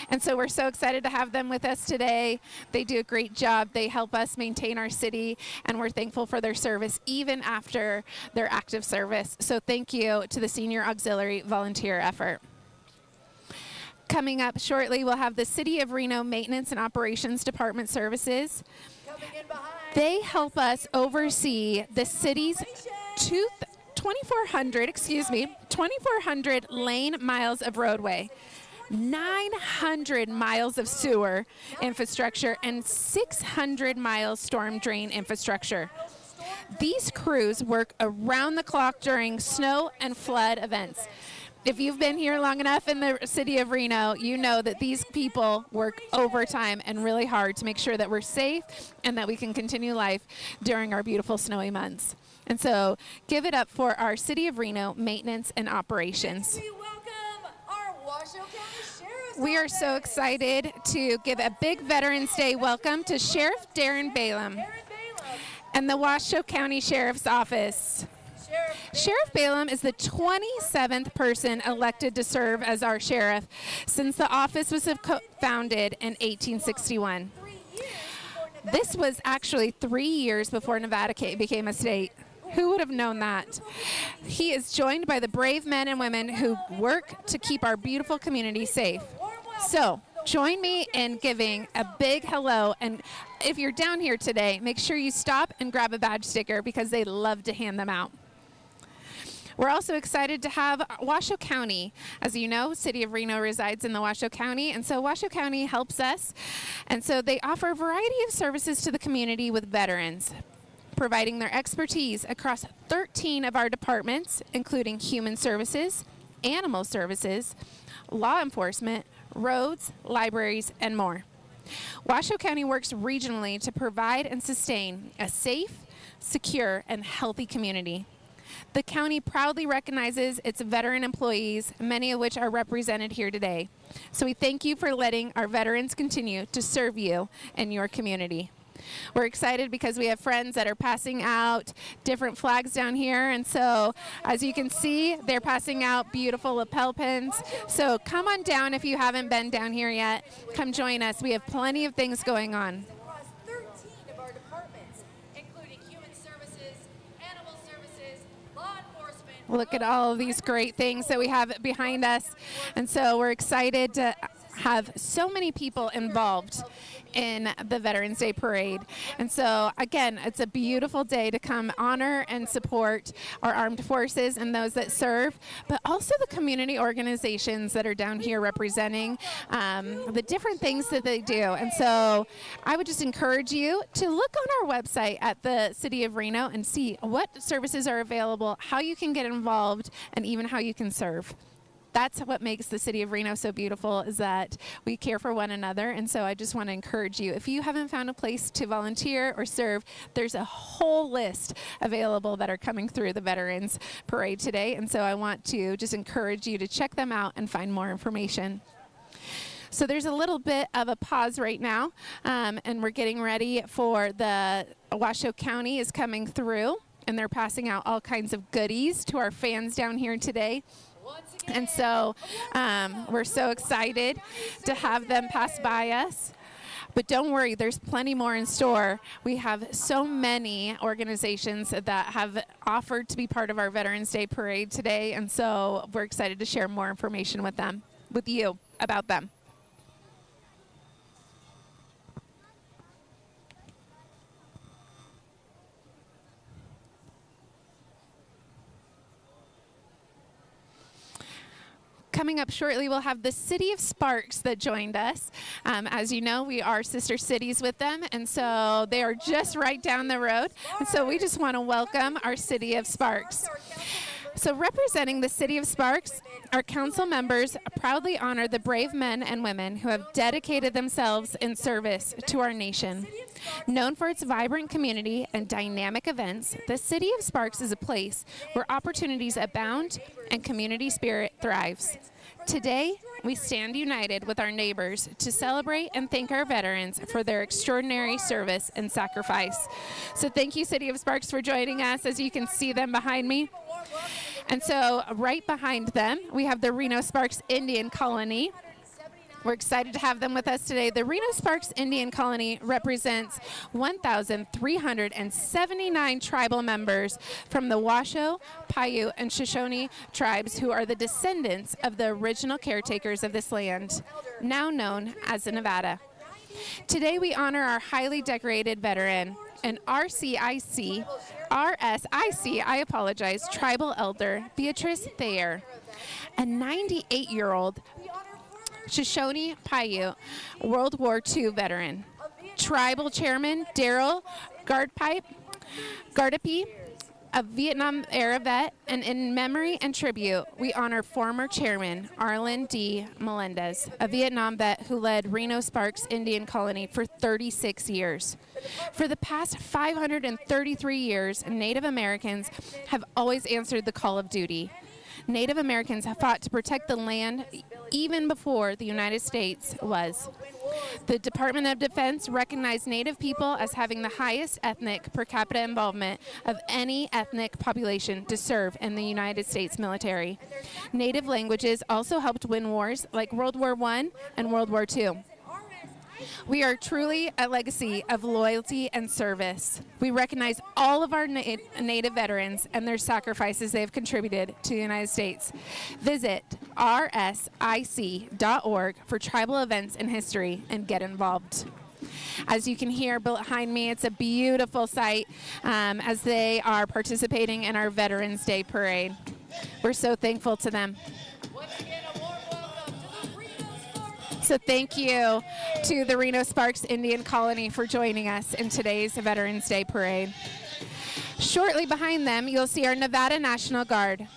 S4: And so we're so excited to have them with us today. They do a great job. They help us maintain our city, and we're thankful for their service even after their active service. So thank you to the Senior Auxiliary Volunteer Effort. Coming up shortly, we'll have the City of Reno Maintenance and Operations Department Services. They help us oversee the city's 2,400 lane miles of roadway, 900 miles of sewer infrastructure, and 600 miles storm drain infrastructure. These crews work around the clock during snow and flood events. If you've been here long enough in the city of Reno, you know that these people work overtime and really hard to make sure that we're safe and that we can continue life during our beautiful snowy months. And so give it up for our City of Reno maintenance and operations. We are so excited to give a big Veterans Day welcome to Sheriff Darren Balaam and the Washoe County Sheriff's Office. Sheriff Balaam is the 27th person elected to serve as our sheriff since the office was founded in 1861. This was actually 3 years before Nevada became a state. Who would have known that? He is joined by the brave men and women who work to keep our beautiful community safe. So join me in giving a big hello, and if you're down here today, make sure you stop and grab a badge sticker because they love to hand them out. We're also excited to have Washoe County. As you know, City of Reno resides in the Washoe County, and so Washoe County helps us. And so they offer a variety of services to the community with veterans, providing their expertise across 13 of our departments, including human services, animal services, law enforcement, roads, libraries, and more. Washoe County works regionally to provide and sustain a safe, secure, and healthy community. The county proudly recognizes its veteran employees, many of which are represented here today. So we thank you for letting our veterans continue to serve you and your community. We're excited because we have friends that are passing out different flags down here, and so as you can see, they're passing out beautiful lapel pins. So come on down if you haven't been down here yet. Come join us. We have plenty of things going on. Look at all of these great things that we have behind us. And so we're excited to have so many people involved in the Veterans Day Parade. And so, again, it's a beautiful day to come honor and support our armed forces and those that serve, but also the community organizations that are down here representing the different things that they do. And so I would just encourage you to look on our website at the City of Reno and see what services are available, how you can get involved, and even how you can serve. That's what makes the City of Reno so beautiful, is that we care for one another. And so I just want to encourage you, if you haven't found a place to volunteer or serve, there's a whole list available that are coming through the Veterans Parade today. And so I want to just encourage you to check them out and find more information. So there's a little bit of a pause right now, and we're getting ready for the Washoe County is coming through, and they're passing out all kinds of goodies to our fans down here today. And so we're so excited to have them pass by us. But don't worry, there's plenty more in store. We have so many organizations that have offered to be part of our Veterans Day Parade today. And so we're excited to share more information with them, with you about them. Coming up shortly, we'll have the City of Sparks that joined us. As you know, we are sister cities with them, and so they are just right down the road. And so we just want to welcome our City of Sparks. So representing the City of Sparks, our council members proudly honor the brave men and women who have dedicated themselves in service to our nation. Known for its vibrant community and dynamic events, the City of Sparks is a place where opportunities abound and community spirit thrives. Today, we stand united with our neighbors to celebrate and thank our veterans for their extraordinary service and sacrifice. So thank you, City of Sparks, for joining us, as you can see them behind me. And so right behind them, we have the Reno Sparks Indian Colony. We're excited to have them with us today. The Reno Sparks Indian Colony represents 1,379 tribal members from the Washoe, Paiute, and Shoshone tribes who are the descendants of the original caretakers of this land, now known as Nevada. Today we honor our highly decorated veteran, an RSIC, tribal elder, Beatrice Thayer, a 98-year-old Shoshone Paiute World War II veteran, tribal chairman Daryl Guardpipe, Gardapi, a Vietnam-era vet, and in memory and tribute, we honor former chairman Arlen D. Melendez, a Vietnam vet who led Reno Sparks Indian Colony for 36 years. For the past 533 years, Native Americans have always answered the call of duty. Native Americans have fought to protect the land even before the United States was. The Department of Defense recognized Native people as having the highest ethnic per capita involvement of any ethnic population to serve in the United States military. Native languages also helped win wars like World War I and World War II. We are truly a legacy of loyalty and service. We recognize all of our Native veterans and their sacrifices they have contributed to the United States. Visit rsic.org for tribal events and history and get involved. As you can hear behind me, it's a beautiful sight as they are participating in our Veterans Day Parade. We're so thankful to them. So thank you to the Reno Sparks Indian Colony for joining us in today's Veterans Day Parade. Shortly behind them, you'll see our Nevada National Guard.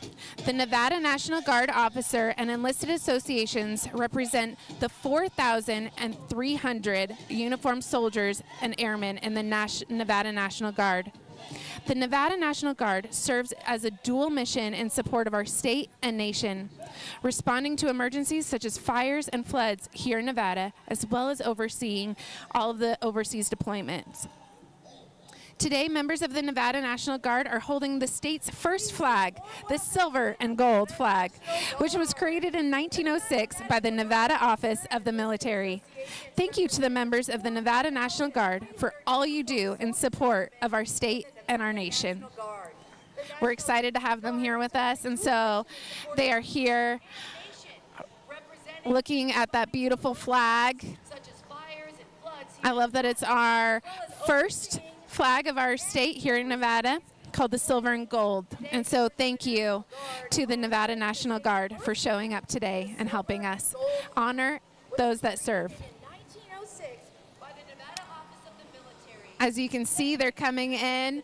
S4: The Nevada National Guard officer and enlisted associations represent the 4,300 uniformed soldiers and airmen in the Nevada National Guard. The Nevada National Guard serves as a dual mission in support of our state and nation, responding to emergencies such as fires and floods here in Nevada, as well as overseeing all of the overseas deployments. Today, members of the Nevada National Guard are holding the state's first flag, the silver and gold flag, which was created in 1906 by the Nevada Office of the Military. Thank you to the members of the Nevada National Guard for all you do in support of our state and our nation. We're excited to have them here with us, and so they are here looking at that beautiful flag. I love that it's our first flag of our state here in Nevada, called the silver and gold. And so thank you to the Nevada National Guard for showing up today and helping us honor those that serve. As you can see, they're coming in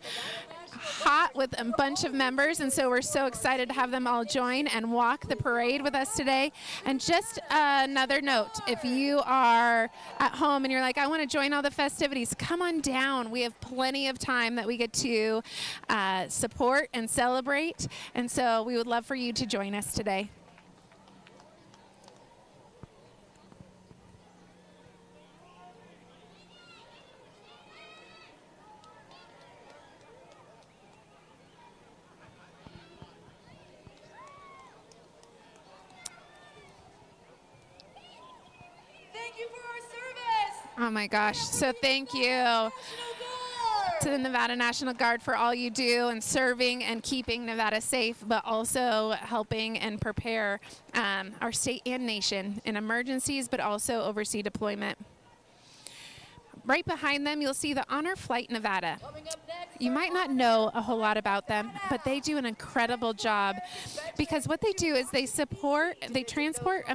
S4: hot with a bunch of members, and so we're so excited to have them all join and walk the parade with us today. And just another note, if you are at home and you're like, I want to join all the festivities, come on down. We have plenty of time that we get to support and celebrate, and so we would love for you to join us today. Oh my gosh, so thank you to the Nevada National Guard for all you do in serving and keeping Nevada safe, but also helping and prepare our state and nation in emergencies, but also overseas deployment. Right behind them, you'll see the Honor Flight Nevada. You might not know a whole lot about them, but they do an incredible job because what they do is they transport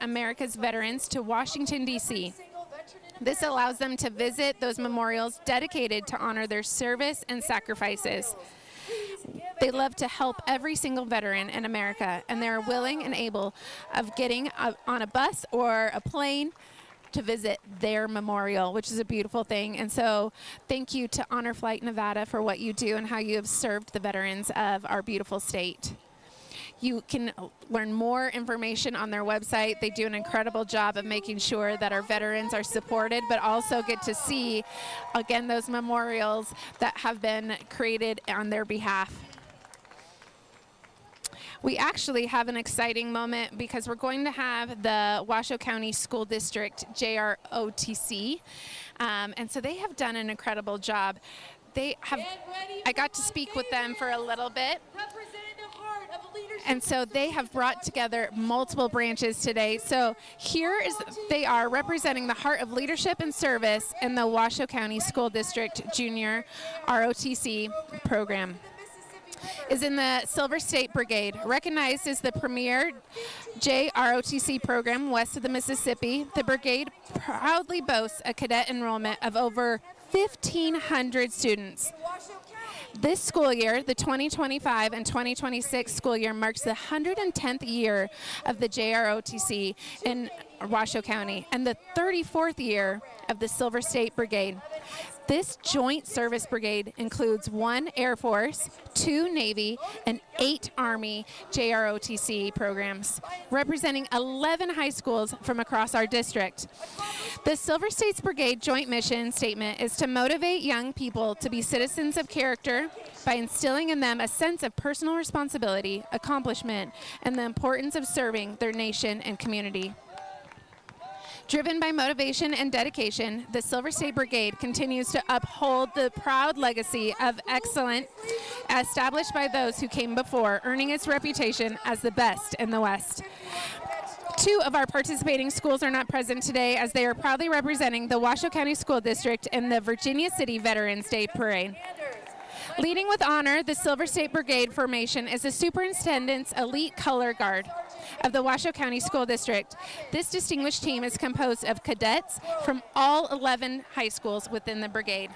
S4: America's veterans to Washington, D.C. This allows them to visit those memorials dedicated to honor their service and sacrifices. They love to help every single veteran in America, and they're willing and able of getting on a bus or a plane to visit their memorial, which is a beautiful thing. And so thank you to Honor Flight Nevada for what you do and how you have served the veterans of our beautiful state. You can learn more information on their website. They do an incredible job of making sure that our veterans are supported, but also get to see, again, those memorials that have been created on their behalf. We actually have an exciting moment because we're going to have the Washoe County School District, JROTC, and so they have done an incredible job. I got to speak with them for a little bit. And so they have brought together multiple branches today. So they are representing the Heart of Leadership and Service in the Washoe County School District Junior ROTC program. Is in the Silver State Brigade, recognized as the premier JROTC program west of the Mississippi. The brigade proudly boasts a cadet enrollment of over 1,500 students. This school year, the 2025 and 2026 school year, marks the 110th year of the JROTC in Washoe County and the 34th year of the Silver State Brigade. This joint service brigade includes 1 Air Force, 2 Navy, and 8 Army JROTC programs, representing 11 high schools from across our district. The Silver States Brigade joint mission statement is to motivate young people to be citizens of character by instilling in them a sense of personal responsibility, accomplishment, and the importance of serving their nation and community. Driven by motivation and dedication, the Silver State Brigade continues to uphold the proud legacy of excellence established by those who came before, earning its reputation as the best in the West. 2 of our participating schools are not present today as they are proudly representing the Washoe County School District in the Virginia City Veterans Day Parade. Leading with honor, the Silver State Brigade formation is the Superintendent's Elite Color Guard of the Washoe County School District. This distinguished team is composed of cadets from all 11 high schools within the brigade.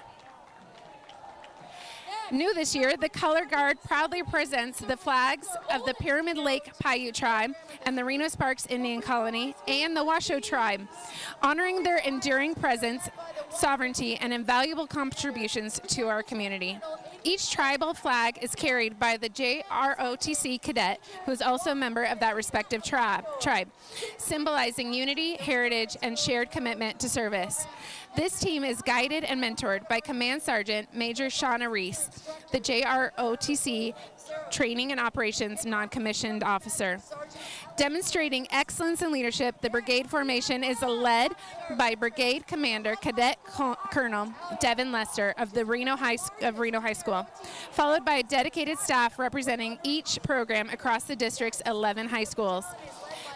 S4: New this year, the Color Guard proudly presents the flags of the Pyramid Lake Paiute Tribe and the Reno Sparks Indian Colony and the Washoe Tribe, honoring their enduring presence, sovereignty, and invaluable contributions to our community. Each tribal flag is carried by the JROTC cadet, who is also a member of that respective tribe, symbolizing unity, heritage, and shared commitment to service. This team is guided and mentored by Command Sergeant Major Shauna Reese, the JROTC Training and Operations Non-Commissioned Officer. Demonstrating excellence in leadership, the brigade formation is led by Brigade Commander Cadet Colonel Devin Lester of the Reno High School, followed by a dedicated staff representing each program across the district's 11 high schools.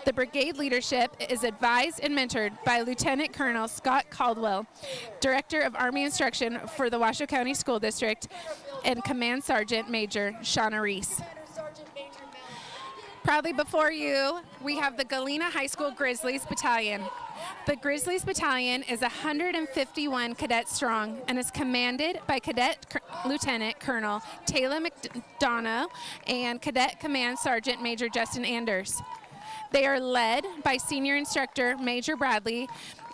S4: The brigade leadership is advised and mentored by Lieutenant Colonel Scott Caldwell, Director of Army Instruction for the Washoe County School District, and Command Sergeant Major Shauna Reese. Proudly before you, we have the Galena High School Grizzlies Battalion. The Grizzlies Battalion is 151 cadets strong and is commanded by Cadet Lieutenant Colonel Taylor McDonough and Cadet Command Sergeant Major Justin Anders. They are led by Senior Instructor Major Bradley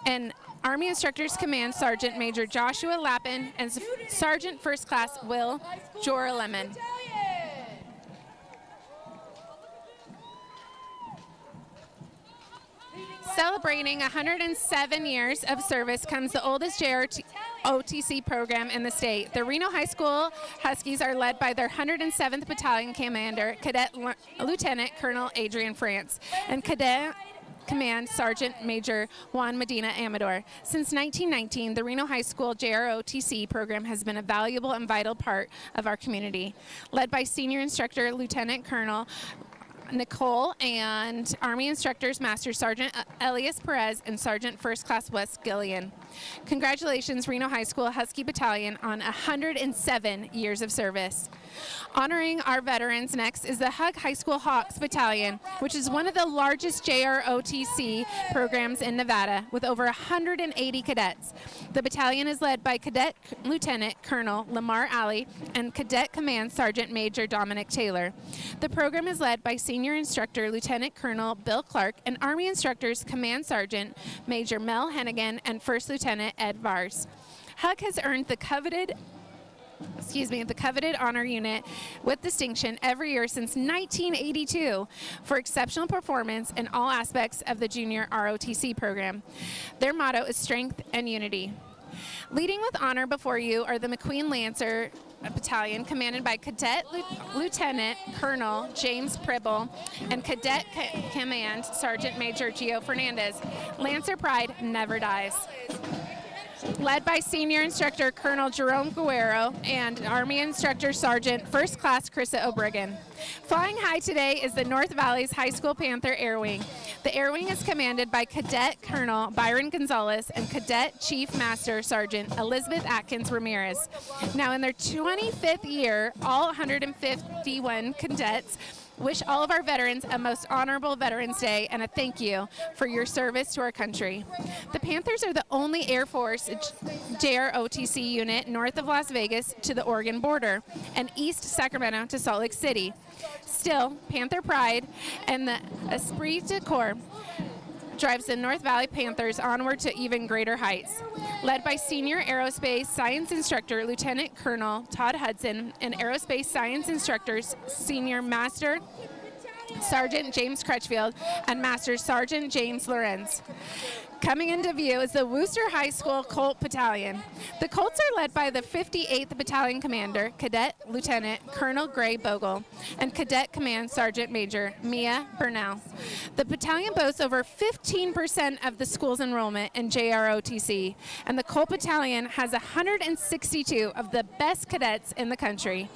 S4: and Army Instructors Command Sergeant Major Joshua Lappin and Sergeant First Class Will Jora-Lemon. Celebrating 107 years of service comes the oldest JROTC program in the state. The Reno High School Huskies are led by their 107th Battalion Commander, Cadet Lieutenant Colonel Adrian France, and Cadet Command Sergeant Major Juan Medina Amador. Since 1919, the Reno High School JROTC program has been a valuable and vital part of our community. Led by Senior Instructor Lieutenant Colonel Nicole and Army Instructors Master Sergeant Elias Perez and Sergeant First Class Wes Gillian. Congratulations, Reno High School Husky Battalion, on 107 years of service. Honoring our veterans next is the Hug High School Hawks Battalion, which is one of the largest JROTC programs in Nevada with over 180 cadets. The battalion is led by Cadet Lieutenant Colonel Lamar Alley and Cadet Command Sergeant Major Dominic Taylor. The program is led by Senior Instructor Lieutenant Colonel Bill Clark and Army Instructors Command Sergeant Major Mel Hennigan and First Lieutenant Ed Vars. Hug has earned the coveted honor unit with distinction every year since 1982 for exceptional performance in all aspects of the junior ROTC program. Their motto is strength and unity. Leading with honor before you are the McQueen Lancer Battalion, commanded by Cadet Lieutenant Colonel James Pribble and Cadet Command Sergeant Major Gio Fernandez. Lancer pride never dies. Led by Senior Instructor Colonel Jerome Guerrero and Army Instructor Sergeant First Class Krista O'Brien. Flying high today is the North Valley's High School Panther Air Wing. The Air Wing is commanded by Cadet Colonel Byron Gonzalez and Cadet Chief Master Sergeant Elizabeth Atkins Ramirez. Now in their 25th year, all 151 cadets wish all of our veterans a most honorable Veterans Day and a thank you for your service to our country. The Panthers are the only Air Force JROTC unit north of Las Vegas to the Oregon border and east Sacramento to Salt Lake City. Still, Panther pride and the esprit de corps drives the North Valley Panthers onward to even greater heights. Led by Senior Aerospace Science Instructor Lieutenant Colonel Todd Hudson and Aerospace Science Instructors Senior Master Sergeant James Crutchfield and Master Sergeant James Lorenz. Coming into view is the Worcester High School Colt Battalion. The Colts are led by the 58th Battalion Commander, Cadet Lieutenant Colonel Gray Bogle, and Cadet Command Sergeant Major Mia Burnell. The battalion boasts over 15% of the school's enrollment in JROTC, and the Colt Battalion has 162 of the best cadets in the country.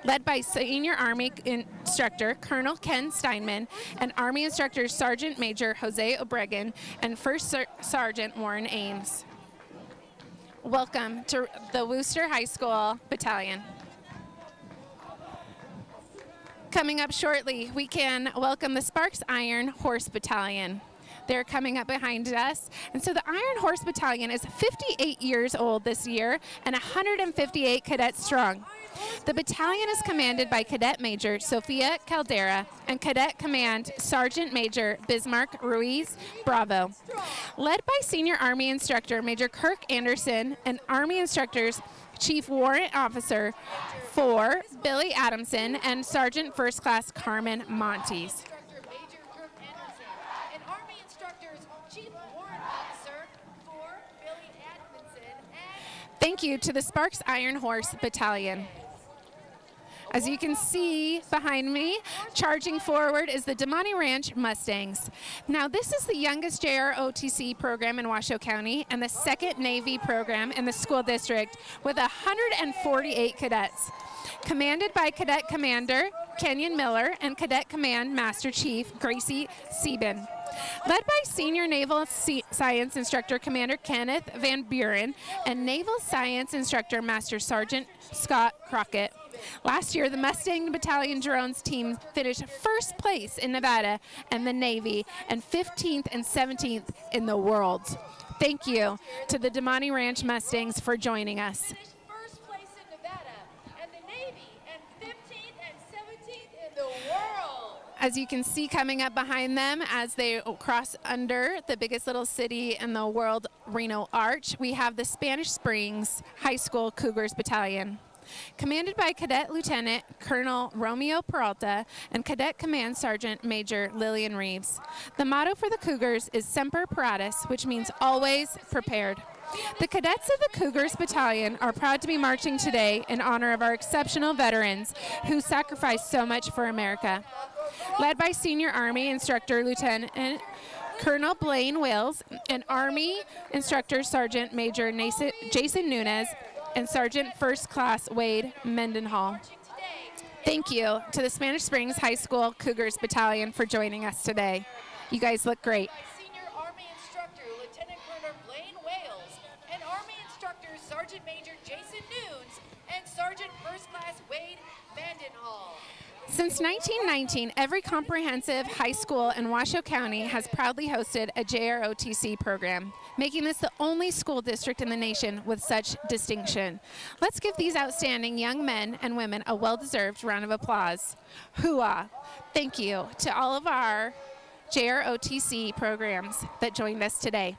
S4: Led by Senior Army Instructor Colonel Ken Steinman and Army Instructor Sergeant Major Jose Obregon and First Sergeant Warren Ames. Welcome to the Worcester High School Battalion. Coming up shortly, we can welcome the Sparks Iron Horse Battalion. They're coming up behind us. And so the Iron Horse Battalion is 58 years old this year and 158 cadets strong. The battalion is commanded by Cadet Major Sofia Caldera and Cadet Command Sergeant Major Bismarck Ruiz Bravo. Led by Senior Army Instructor Major Kirk Anderson and Army Instructors Chief Warrant Officer 4 Billy Adamson and Sergeant First Class Carmen Montes. Thank you to the Sparks Iron Horse Battalion. As you can see behind me, charging forward is the Damani Ranch Mustangs. Now, this is the youngest JROTC program in Washoe County and the second Navy program in the school district with 148 cadets. Commanded by Cadet Commander Kenyon Miller and Cadet Command Master Chief Gracie Sieben. Led by Senior Naval Science Instructor Commander Kenneth Van Buren and Naval Science Instructor Master Sergeant Scott Crockett. Last year, the Mustang Battalion Drones team finished first place in Nevada and the Navy and 15th and 17th in the world. Thank you to the Damani Ranch Mustangs for joining us.
S9: First place in Nevada and the Navy and 15th and 17th in the world.
S4: As you can see coming up behind them as they cross under the biggest little city in the world, Reno Arch, we have the Spanish Springs High School Cougars Battalion. Commanded by Cadet Lieutenant Colonel Romeo Peralta and Cadet Command Sergeant Major Lillian Reeves. The motto for the Cougars is Semper Paratus, which means always prepared. The cadets of the Cougars Battalion are proud to be marching today in honor of our exceptional veterans who sacrificed so much for America. Led by Senior Army Instructor Lieutenant Colonel Blaine Wales and Army Instructor Sergeant Major Jason Nunez and Sergeant First Class Wade Mendenhall. Thank you to the Spanish Springs High School Cougars Battalion for joining us today. You guys look great.
S9: Senior Army Instructor Lieutenant Colonel Blaine Wales and Army Instructor Sergeant Major Jason Nunes and Sergeant First Class Wade Mendenhall.
S4: Since 1919, every comprehensive high school in Washoe County has proudly hosted a JROTC program, making this the only school district in the nation with such distinction. Let's give these outstanding young men and women a well-deserved round of applause. Hooah! Thank you to all of our JROTC programs that joined us today.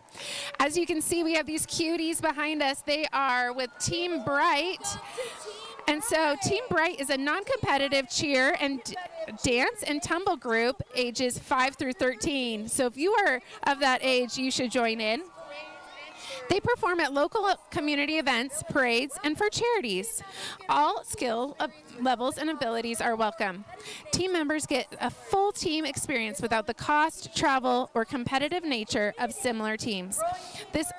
S4: As you can see, we have these cuties behind us. They are with Team Bright. And so Team Bright is a non-competitive cheer and dance and tumble group ages 5 through 13. So if you are of that age, you should join in. They perform at local community events, parades, and for charities. All skill levels and abilities are welcome. Team members get a full team experience without the cost, travel, or competitive nature of similar teams. This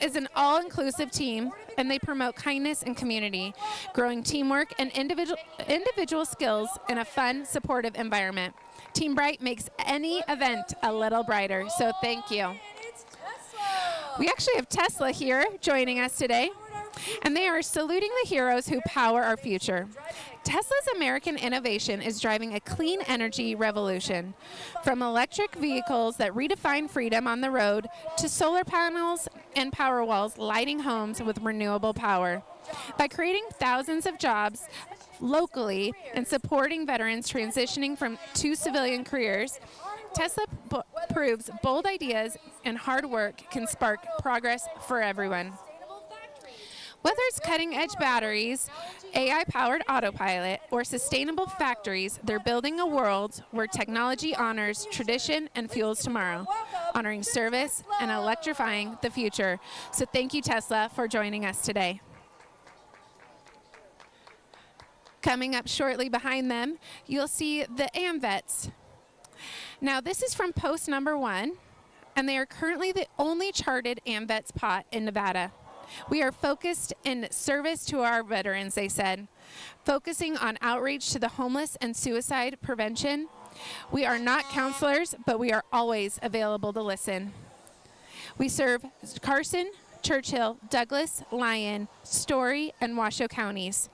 S4: is an all-inclusive team, and they promote kindness and community, growing teamwork and individual skills in a fun, supportive environment. Team Bright makes any event a little brighter, so thank you. We actually have Tesla here joining us today, and they are saluting the heroes who power our future. Tesla's American innovation is driving a clean energy revolution, from electric vehicles that redefine freedom on the road to solar panels and power walls lighting homes with renewable power. By creating thousands of jobs locally and supporting veterans transitioning to civilian careers, Tesla proves bold ideas and hard work can spark progress for everyone. Whether it's cutting-edge batteries, AI-powered autopilot, or sustainable factories, they're building a world where technology honors tradition and fuels tomorrow, honoring service and electrifying the future. So thank you, Tesla, for joining us today. Coming up shortly behind them, you'll see the AMVETs. Now, this is from post number 1, and they are currently the only charted AMVETs pot in Nevada. We are focused in service to our veterans, they said, focusing on outreach to the homeless and suicide prevention. We are not counselors, but we are always available to listen. We serve Carson, Churchill, Douglas, Lyon, Story, and Washoe counties,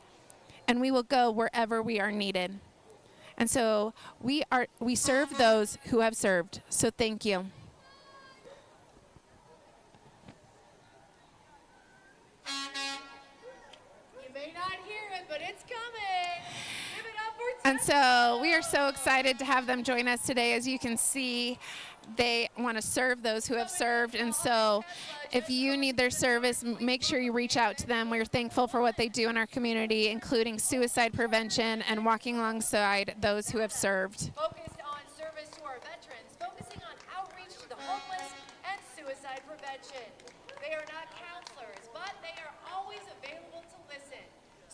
S4: and we will go wherever we are needed. And so we serve those who have served. So thank you. And so we are so excited to have them join us today. As you can see, they want to serve those who have served. And so if you need their service, make sure you reach out to them. We're thankful for what they do in our community, including suicide prevention and walking alongside those who have served.
S9: Focused on service to our veterans, focusing on outreach to the homeless and suicide prevention. They are not counselors, but they are always available to listen.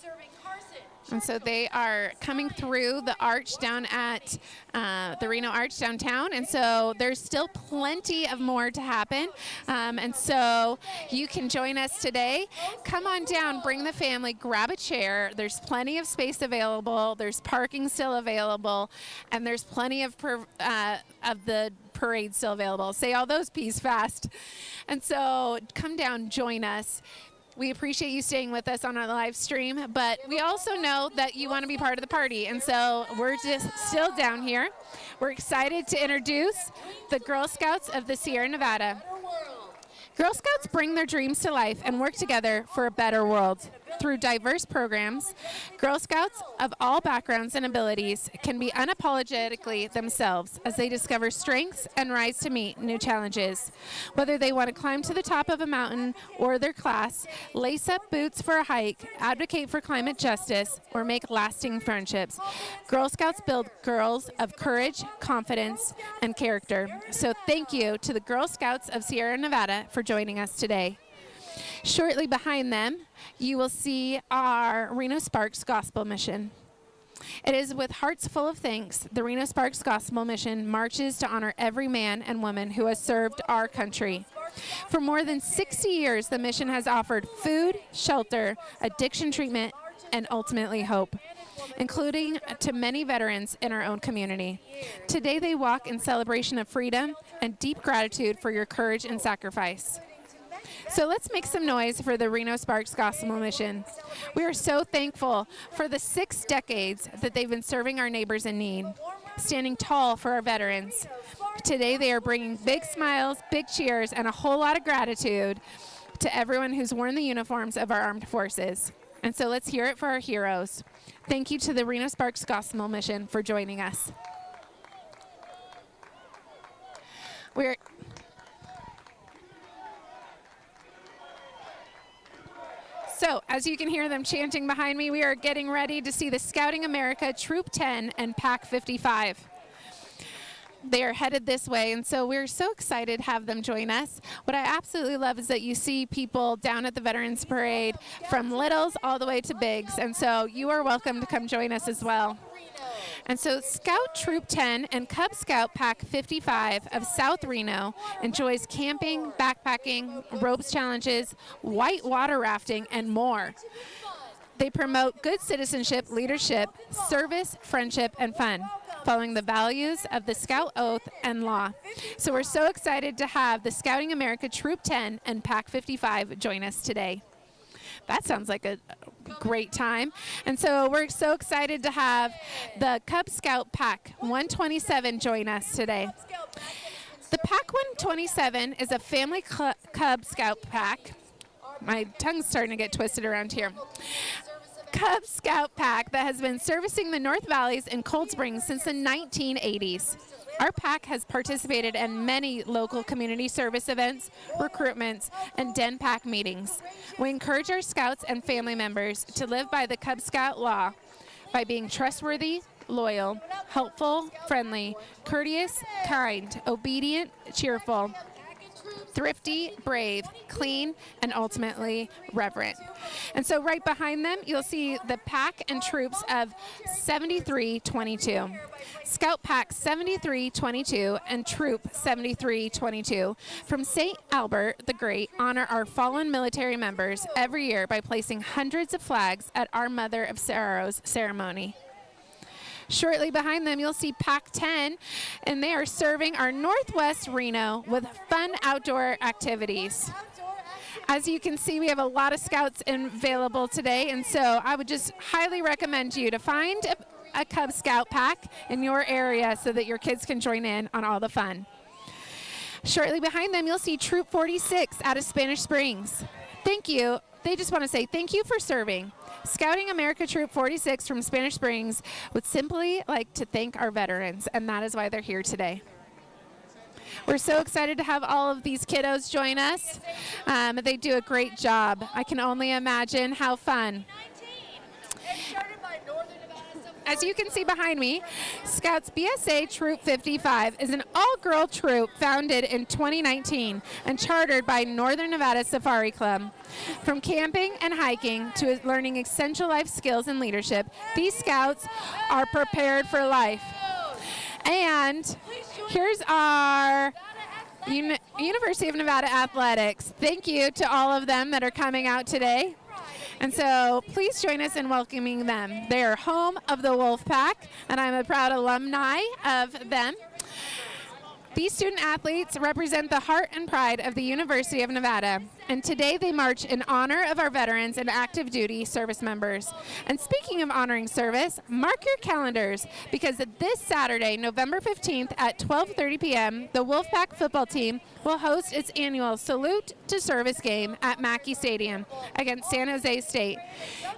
S9: Serving Carson.
S4: And so they are coming through the arch down at the Reno Arch downtown. And so there's still plenty of more to happen. And so you can join us today. Come on down, bring the family, grab a chair. There's plenty of space available. There's parking still available. And there's plenty of the parade still available. Say all those P's fast. And so come down, join us. We appreciate you staying with us on our live stream, but we also know that you want to be part of the party, and so we're just still down here. We're excited to introduce the Girl Scouts of the Sierra Nevada. Girl Scouts bring their dreams to life and work together for a better world. Through diverse programs, Girl Scouts of all backgrounds and abilities can be unapologetically themselves as they discover strengths and rise to meet new challenges. Whether they want to climb to the top of a mountain or their class, lace up boots for a hike, advocate for climate justice, or make lasting friendships, Girl Scouts build girls of courage, confidence, and character. So thank you to the Girl Scouts of Sierra Nevada for joining us today. Shortly behind them, you will see our Reno Sparks Gospel Mission. It is with hearts full of thanks, the Reno Sparks Gospel Mission marches to honor every man and woman who has served our country. For more than 60 years, the mission has offered food, shelter, addiction treatment, and ultimately hope, including to many veterans in our own community. Today, they walk in celebration of freedom and deep gratitude for your courage and sacrifice. So let's make some noise for the Reno Sparks Gospel Mission. We are so thankful for the 6 decades that they've been serving our neighbors in need, standing tall for our veterans. Today they are bringing big smiles, big cheers, and a whole lot of gratitude to everyone who's worn the uniforms of our armed forces. And so let's hear it for our heroes. Thank you to the Reno Sparks Gospel Mission for joining us. So, as you can hear them chanting behind me, we are getting ready to see the Scouting America Troop 10 and Pack 55. They are headed this way, and so we're so excited to have them join us. What I absolutely love is that you see people down at the Veterans Parade from littles all the way to bigs, and so you are welcome to come join us as well. And so Scout Troop 10 and Cub Scout Pack 55 of South Reno enjoys camping, backpacking, ropes challenges, white water rafting, and more. They promote good citizenship, leadership, service, friendship, and fun, following the values of the Scout Oath and law. So we're so excited to have the Scouting America Troop 10 and Pack 55 join us today. That sounds like a great time. And so we're so excited to have the Cub Scout Pack 127 join us today. The Pack 127 is a family Cub Scout pack. My tongue's starting to get twisted around here. Cub Scout pack that has been servicing the North Valleys and Cold Springs since the 1980s. Our pack has participated in many local community service events, recruitments, and Den Pack meetings. We encourage our scouts and family members to live by the Cub Scout law by being trustworthy, loyal, helpful, friendly, courteous, kind, obedient, cheerful, thrifty, brave, clean, and ultimately reverent. And so right behind them, you'll see the pack and troops of 7322. Scout Pack 7322 and Troop 7322 from St. Albert the Great honor our fallen military members every year by placing hundreds of flags at our Mother of Sorrows ceremony. Shortly behind them, you'll see Pack 10, and they are serving our Northwest Reno with fun outdoor activities. As you can see, we have a lot of scouts available today, and so I would just highly recommend you to find a Cub Scout pack in your area so that your kids can join in on all the fun. Shortly behind them, you'll see Troop 46 out of Spanish Springs. Thank you. They just want to say thank you for serving. Scouting America Troop 46 from Spanish Springs would simply like to thank our veterans, and that is why they're here today. We're so excited to have all of these kiddos join us. They do a great job. I can only imagine how fun. As you can see behind me, Scouts BSA Troop 55 is an all-girl troop founded in 2019 and chartered by Northern Nevada Safari Club. From camping and hiking to learning essential life skills and leadership, these Scouts are prepared for life. And here's our University of Nevada Athletics. Thank you to all of them that are coming out today. And so please join us in welcoming them. They are home of the Wolf Pack, and I'm a proud alumni of them. These student athletes represent the heart and pride of the University of Nevada, and today they march in honor of our veterans and active duty service members. And speaking of honoring service, mark your calendars, because this Saturday, November 15th at 12:30 p.m., the Wolfpack football team will host its annual Salute to Service game at Mackey Stadium against San Jose State.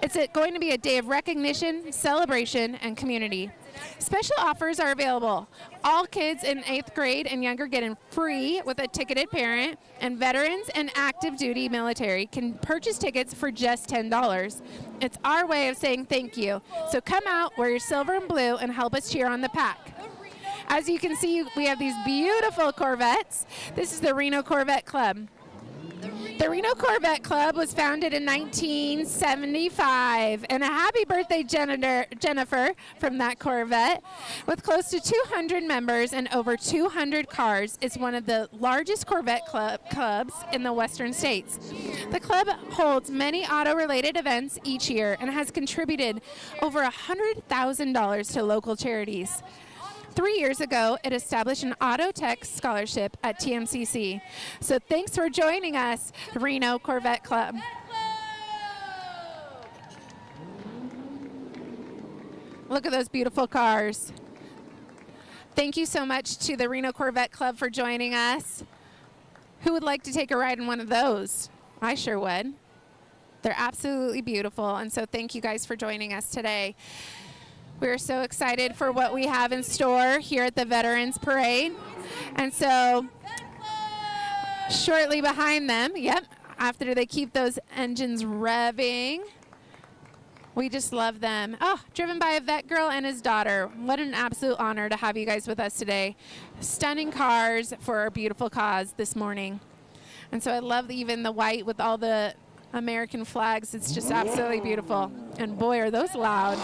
S4: It's going to be a day of recognition, celebration, and community. Special offers are available. All kids in 8th grade and younger get in free with a ticketed parent, and veterans and active duty military can purchase tickets for just $10. It's our way of saying thank you. So come out, wear your silver and blue, and help us cheer on the pack. As you can see, we have these beautiful Corvettes. This is the Reno Corvette Club. The Reno Corvette Club was founded in 1975, and a happy birthday, Jennifer, from that Corvette. With close to 200 members and over 200 cars, it's one of the largest Corvette clubs in the western states. The club holds many auto-related events each year and has contributed over $100,000 to local charities. 3 years ago, it established an auto tech scholarship at TMCC. So thanks for joining us, Reno Corvette Club. Look at those beautiful cars. Thank you so much to the Reno Corvette Club for joining us. Who would like to take a ride in one of those? I sure would. They're absolutely beautiful, and so thank you guys for joining us today. We're so excited for what we have in store here at the Veterans Parade. And so shortly behind them, after they keep those engines revving, we just love them. Oh, driven by a vet girl and his daughter. What an absolute honor to have you guys with us today. Stunning cars for our beautiful cause this morning. And so I love even the white with all the American flags. It's just absolutely beautiful. And boy, are those loud.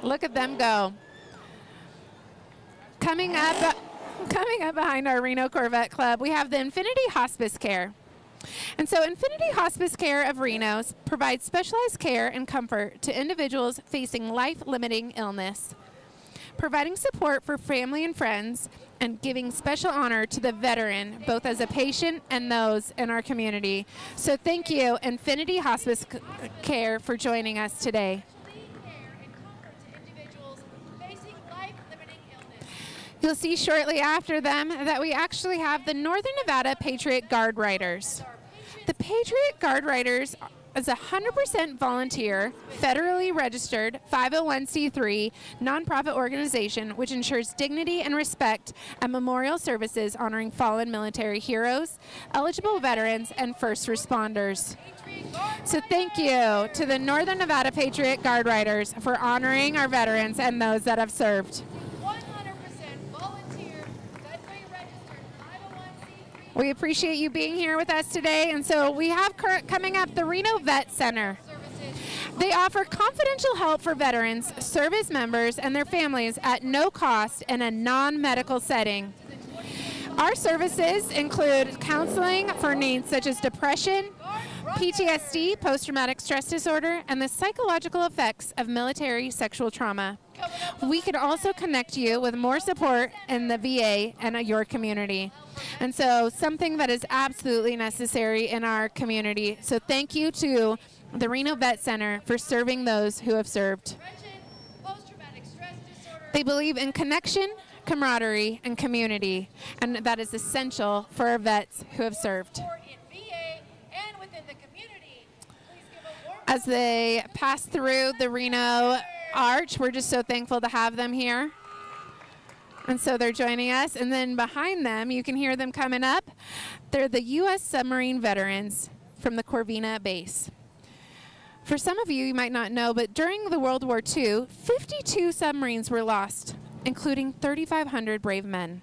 S4: Look at them go. Coming up behind our Reno Corvette Club, we have the Infinity Hospice Care. And so Infinity Hospice Care of Reno provides specialized care and comfort to individuals facing life-limiting illness. Providing support for family and friends, and giving special honor to the veteran, both as a patient and those in our community. So thank you, Infinity Hospice Care, for joining us today. You'll see shortly after them that we actually have the Northern Nevada Patriot Guard Riders. The Patriot Guard Riders is a 100% volunteer, federally registered 501c3 nonprofit organization which ensures dignity and respect at memorial services honoring fallen military heroes, eligible veterans, and first responders. So thank you to the Northern Nevada Patriot Guard Riders for honoring our veterans and those that have served. We appreciate you being here with us today. And so we have coming up the Reno Vet Center. They offer confidential help for veterans, service members, and their families at no cost in a non-medical setting. Our services include counseling for needs such as depression, PTSD, post-traumatic stress disorder, and the psychological effects of military sexual trauma. We can also connect you with more support in the VA and your community. And so something that is absolutely necessary in our community. So thank you to the Reno Vet Center for serving those who have served. They believe in connection, camaraderie, and community, and that is essential for our vets who have served. As they pass through the Reno Arch, we're just so thankful to have them here. And so they're joining us. And then behind them, you can hear them coming up. They're the U.S. submarine veterans from the Corvina base. For some of you, you might not know, but during the World War II, 52 submarines were lost, including 3,500 brave men.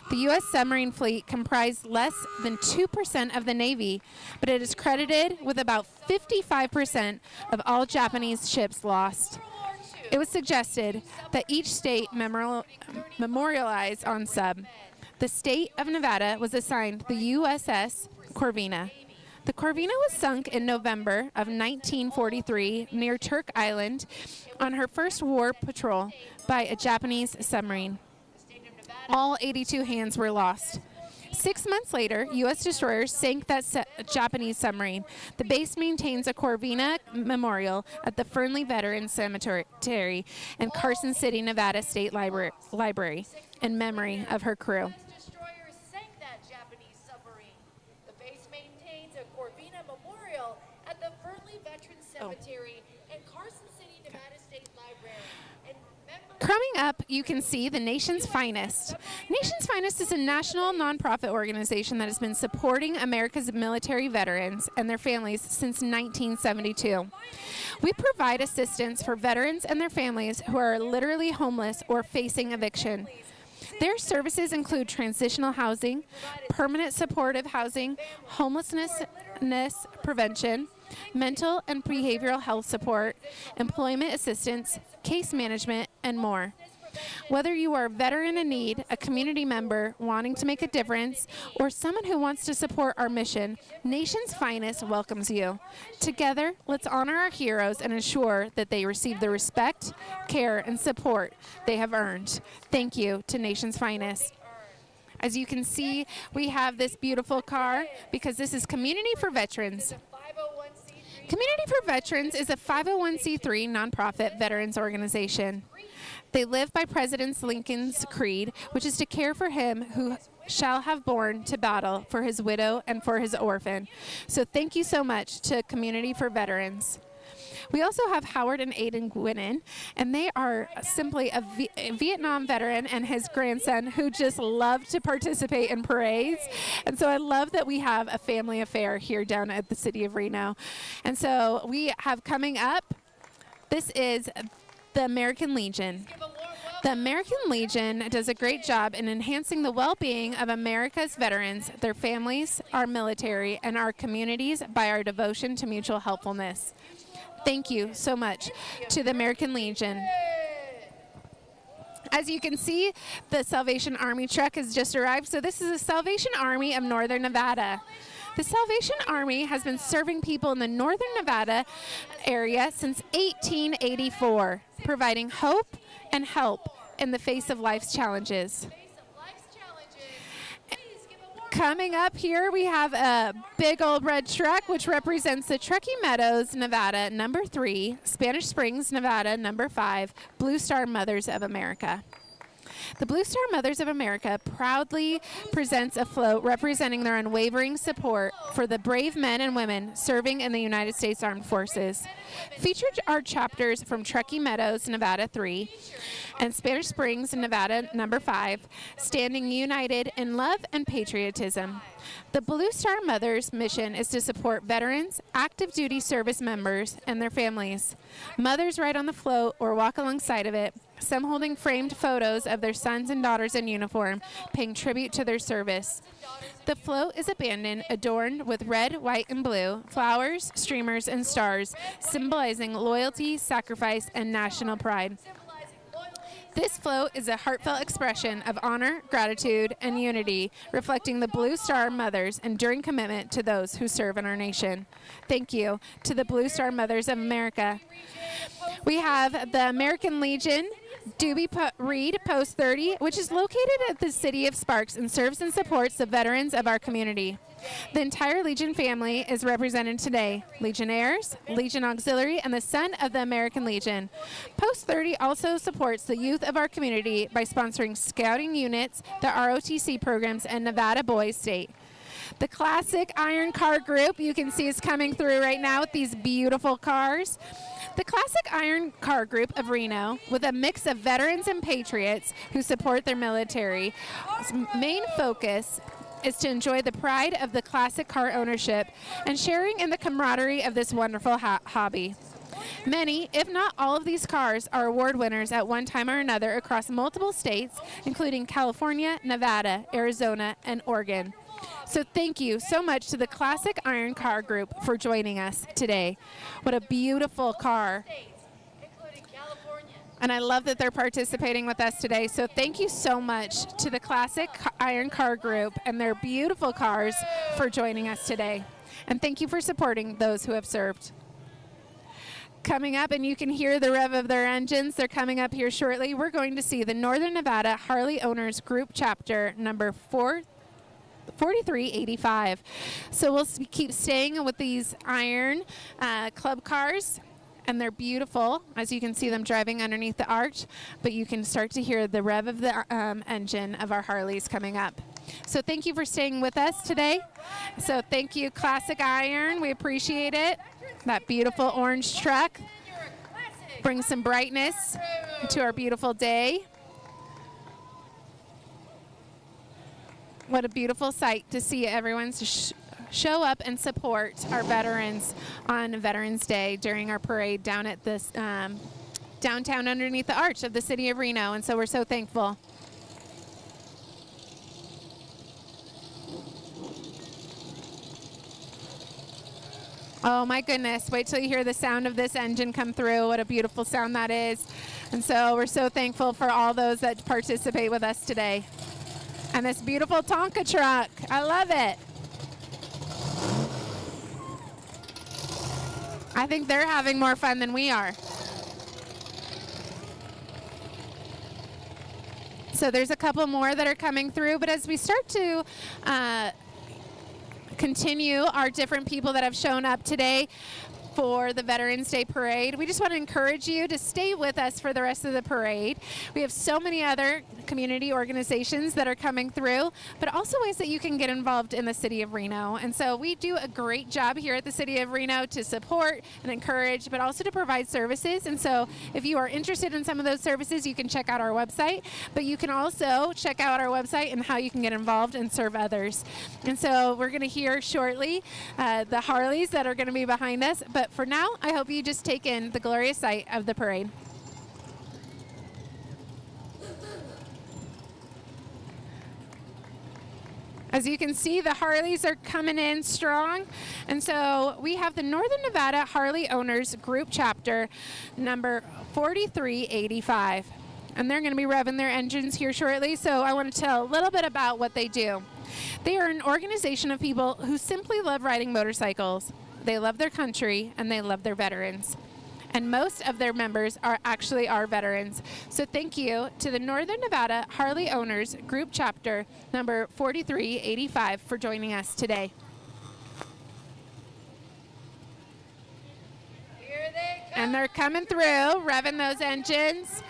S4: The U.S. submarine fleet comprised less than 2% of the Navy, but it is credited with about 55% of all Japanese ships lost. It was suggested that each state memorialize on sub. The state of Nevada was assigned the USS Corvina. The Corvina was sunk in November of 1943 near Turk Island on her first war patrol by a Japanese submarine. All 82 hands were lost. 6 months later, U.S. destroyers sank that Japanese submarine. The base maintains a Corvina memorial at the Fernley Veterans Cemetery in Carson City, Nevada State Library in memory of her crew.
S9: Destroyers sank that Japanese submarine. The base maintains a Corvina memorial at the Fernley Veterans Cemetery in Carson City, Nevada State Library.
S4: Coming up, you can see the Nation's Finest. Nation's Finest is a national nonprofit organization that has been supporting America's military veterans and their families since 1972. We provide assistance for veterans and their families who are literally homeless or facing eviction. Their services include transitional housing, permanent supportive housing, homelessness prevention, mental and behavioral health support, employment assistance, case management, and more. Whether you are a veteran in need, a community member wanting to make a difference, or someone who wants to support our mission, Nation's Finest welcomes you. Together, let's honor our heroes and ensure that they receive the respect, care, and support they have earned. Thank you to Nation's Finest. As you can see, we have this beautiful car because this is Community for Veterans. Community for Veterans is a 501c3 nonprofit veterans organization. They live by President Lincoln's creed, which is to care for him who shall have borne to battle for his widow and for his orphan. So thank you so much to Community for Veterans. We also have Howard and Aiden Gwynnon, and they are simply a Vietnam veteran and his grandson who just love to participate in parades. And so I love that we have a family affair here down at the city of Reno. And so we have coming up, this is the American Legion. The American Legion does a great job in enhancing the well-being of America's veterans, their families, our military, and our communities by our devotion to mutual helpfulness. Thank you so much to the American Legion. As you can see, the Salvation Army truck has just arrived. So this is the Salvation Army of Northern Nevada. The Salvation Army has been serving people in the Northern Nevada area since 1884, providing hope and help in the face of life's challenges. Coming up here, we have a big old red truck, which represents the Truckee Meadows, Nevada, number 3, Spanish Springs, Nevada, number 5, Blue Star Mothers of America. The Blue Star Mothers of America proudly presents a float representing their unwavering support for the brave men and women serving in the United States Armed Forces. Featured are chapters from Truckee Meadows, Nevada 3, and Spanish Springs, Nevada number 5, standing united in love and patriotism. The Blue Star Mothers mission is to support veterans, active duty service members, and their families. Mothers ride on the float or walk alongside of it, some holding framed photos of their sons and daughters in uniform, paying tribute to their service. The float is abandoned, adorned with red, white, and blue, flowers, streamers, and stars, symbolizing loyalty, sacrifice, and national pride. This float is a heartfelt expression of honor, gratitude, and unity, reflecting the Blue Star Mothers' enduring commitment to those who serve in our nation. Thank you to the Blue Star Mothers of America. We have the American Legion Doobie Reed Post 30, which is located at the city of Sparks and serves and supports the veterans of our community. The entire Legion family is represented today: Legionnaires, Legion Auxiliary, and the Son of the American Legion. Post 30 also supports the youth of our community by sponsoring scouting units, the ROTC programs, and Nevada Boys State. The Classic Iron Car Group, you can see, is coming through right now with these beautiful cars. The Classic Iron Car Group of Reno, with a mix of veterans and patriots who support their military, main focus is to enjoy the pride of the classic car ownership and sharing in the camaraderie of this wonderful hobby. Many, if not all of these cars are award winners at one time or another across multiple states, including California, Nevada, Arizona, and Oregon. So thank you so much to the Classic Iron Car Group for joining us today. What a beautiful car. And I love that they're participating with us today. So thank you so much to the Classic Iron Car Group and their beautiful cars for joining us today. And thank you for supporting those who have served. Coming up, and you can hear the rev of their engines. They're coming up here shortly. We're going to see the Northern Nevada Harley Owners Group Chapter number 4385. So we'll keep staying with these iron club cars, and they're beautiful as you can see them driving underneath the arch, but you can start to hear the rev of the engine of our Harleys coming up. So thank you for staying with us today. So thank you, Classic Iron. We appreciate it. That beautiful orange truck brings some brightness to our beautiful day. What a beautiful sight to see everyone show up and support our veterans on Veterans Day during our parade down at this downtown underneath the arch of the city of Reno. And so we're so thankful. Oh my goodness, wait till you hear the sound of this engine come through. What a beautiful sound that is. And so we're so thankful for all those that participate with us today. And this beautiful Tonka truck, I love it. I think they're having more fun than we are. So there's a couple more that are coming through, but as we start to continue our different people that have shown up today for the Veterans Day Parade, we just want to encourage you to stay with us for the rest of the parade. We have so many other community organizations that are coming through, but also ways that you can get involved in the city of Reno. And so we do a great job here at the city of Reno to support and encourage, but also to provide services. And so if you are interested in some of those services, you can check out our website, but you can also check out our website and how you can get involved and serve others. And so we're going to hear shortly the Harleys that are going to be behind us. But for now, I hope you just take in the glorious sight of the parade. As you can see, the Harleys are coming in strong. And so we have the Northern Nevada Harley Owners Group Chapter number 4385. And they're going to be revving their engines here shortly. So I want to tell a little bit about what they do. They are an organization of people who simply love riding motorcycles. They love their country and they love their veterans. and most of their members are actually our veterans. So thank you to the Northern Nevada Harley Owners Group Chapter number 4385 for joining us today. And they're coming through, revving those engines,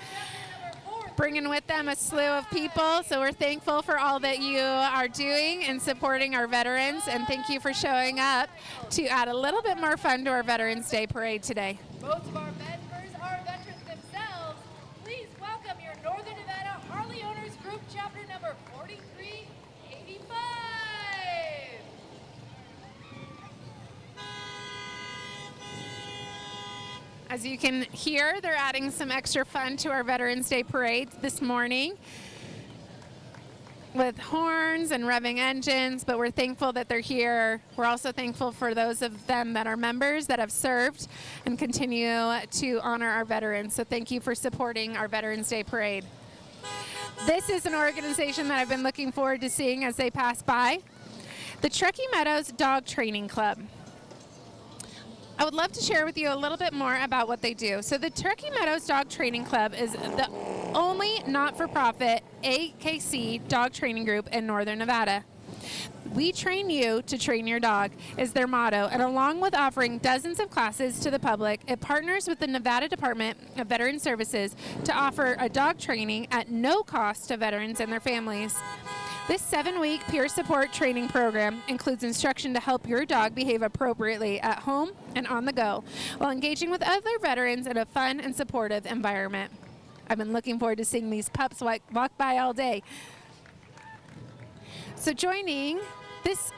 S4: bringing with them a slew of people. So we're thankful for all that you are doing and supporting our veterans. And thank you for showing up to add a little bit more fun to our Veterans Day Parade today.
S9: Most of our members are veterans themselves. Please welcome your Northern Nevada Harley Owners Group Chapter number 4385.
S4: As you can hear, they're adding some extra fun to our Veterans Day Parade this morning with horns and revving engines, but we're thankful that they're here. We're also thankful for those of them that are members that have served and continue to honor our veterans. So thank you for supporting our Veterans Day Parade. This is an organization that I've been looking forward to seeing as they pass by, the Truckee Meadows Dog Training Club. I would love to share with you a little bit more about what they do. So the Truckee Meadows Dog Training Club is the only not-for-profit AKC dog training group in Northern Nevada. We train you to train your dog is their motto, and along with offering dozens of classes to the public, it partners with the Nevada Department of Veteran Services to offer a dog training at no cost to veterans and their families. This 7-week peer support training program includes instruction to help your dog behave appropriately at home and on the go, while engaging with other veterans in a fun and supportive environment. I've been looking forward to seeing these pups walk by all day. So joining this,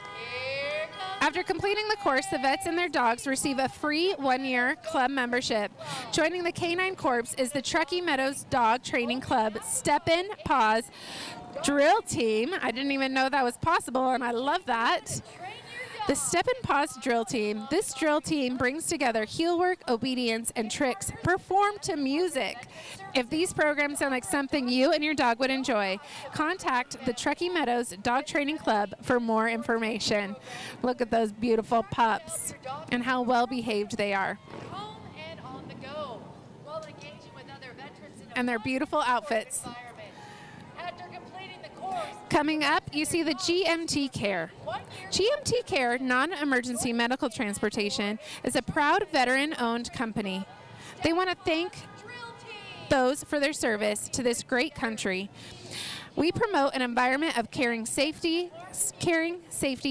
S4: after completing the course, the vets and their dogs receive a free 1-year club membership. Joining the Canine Corps is the Truckee Meadows Dog Training Club Step In, Pause drill team. I didn't even know that was possible, and I love that. The Step and Pause drill team. This drill team brings together heel work, obedience, and tricks performed to music. If these programs sound like something you and your dog would enjoy, contact the Truckee Meadows Dog Training Club for more information. Look at those beautiful pups and how well behaved they are.
S9: Home and on the go, while engaging with other veterans in a
S4: And their beautiful outfits.
S9: environment. After completing the course,
S4: Coming up, you see the GMT Care. GMT Care Non-Emergency Medical Transportation is a proud veteran-owned company. They want to thank those for their service to this great country. We promote an environment of caring, safety,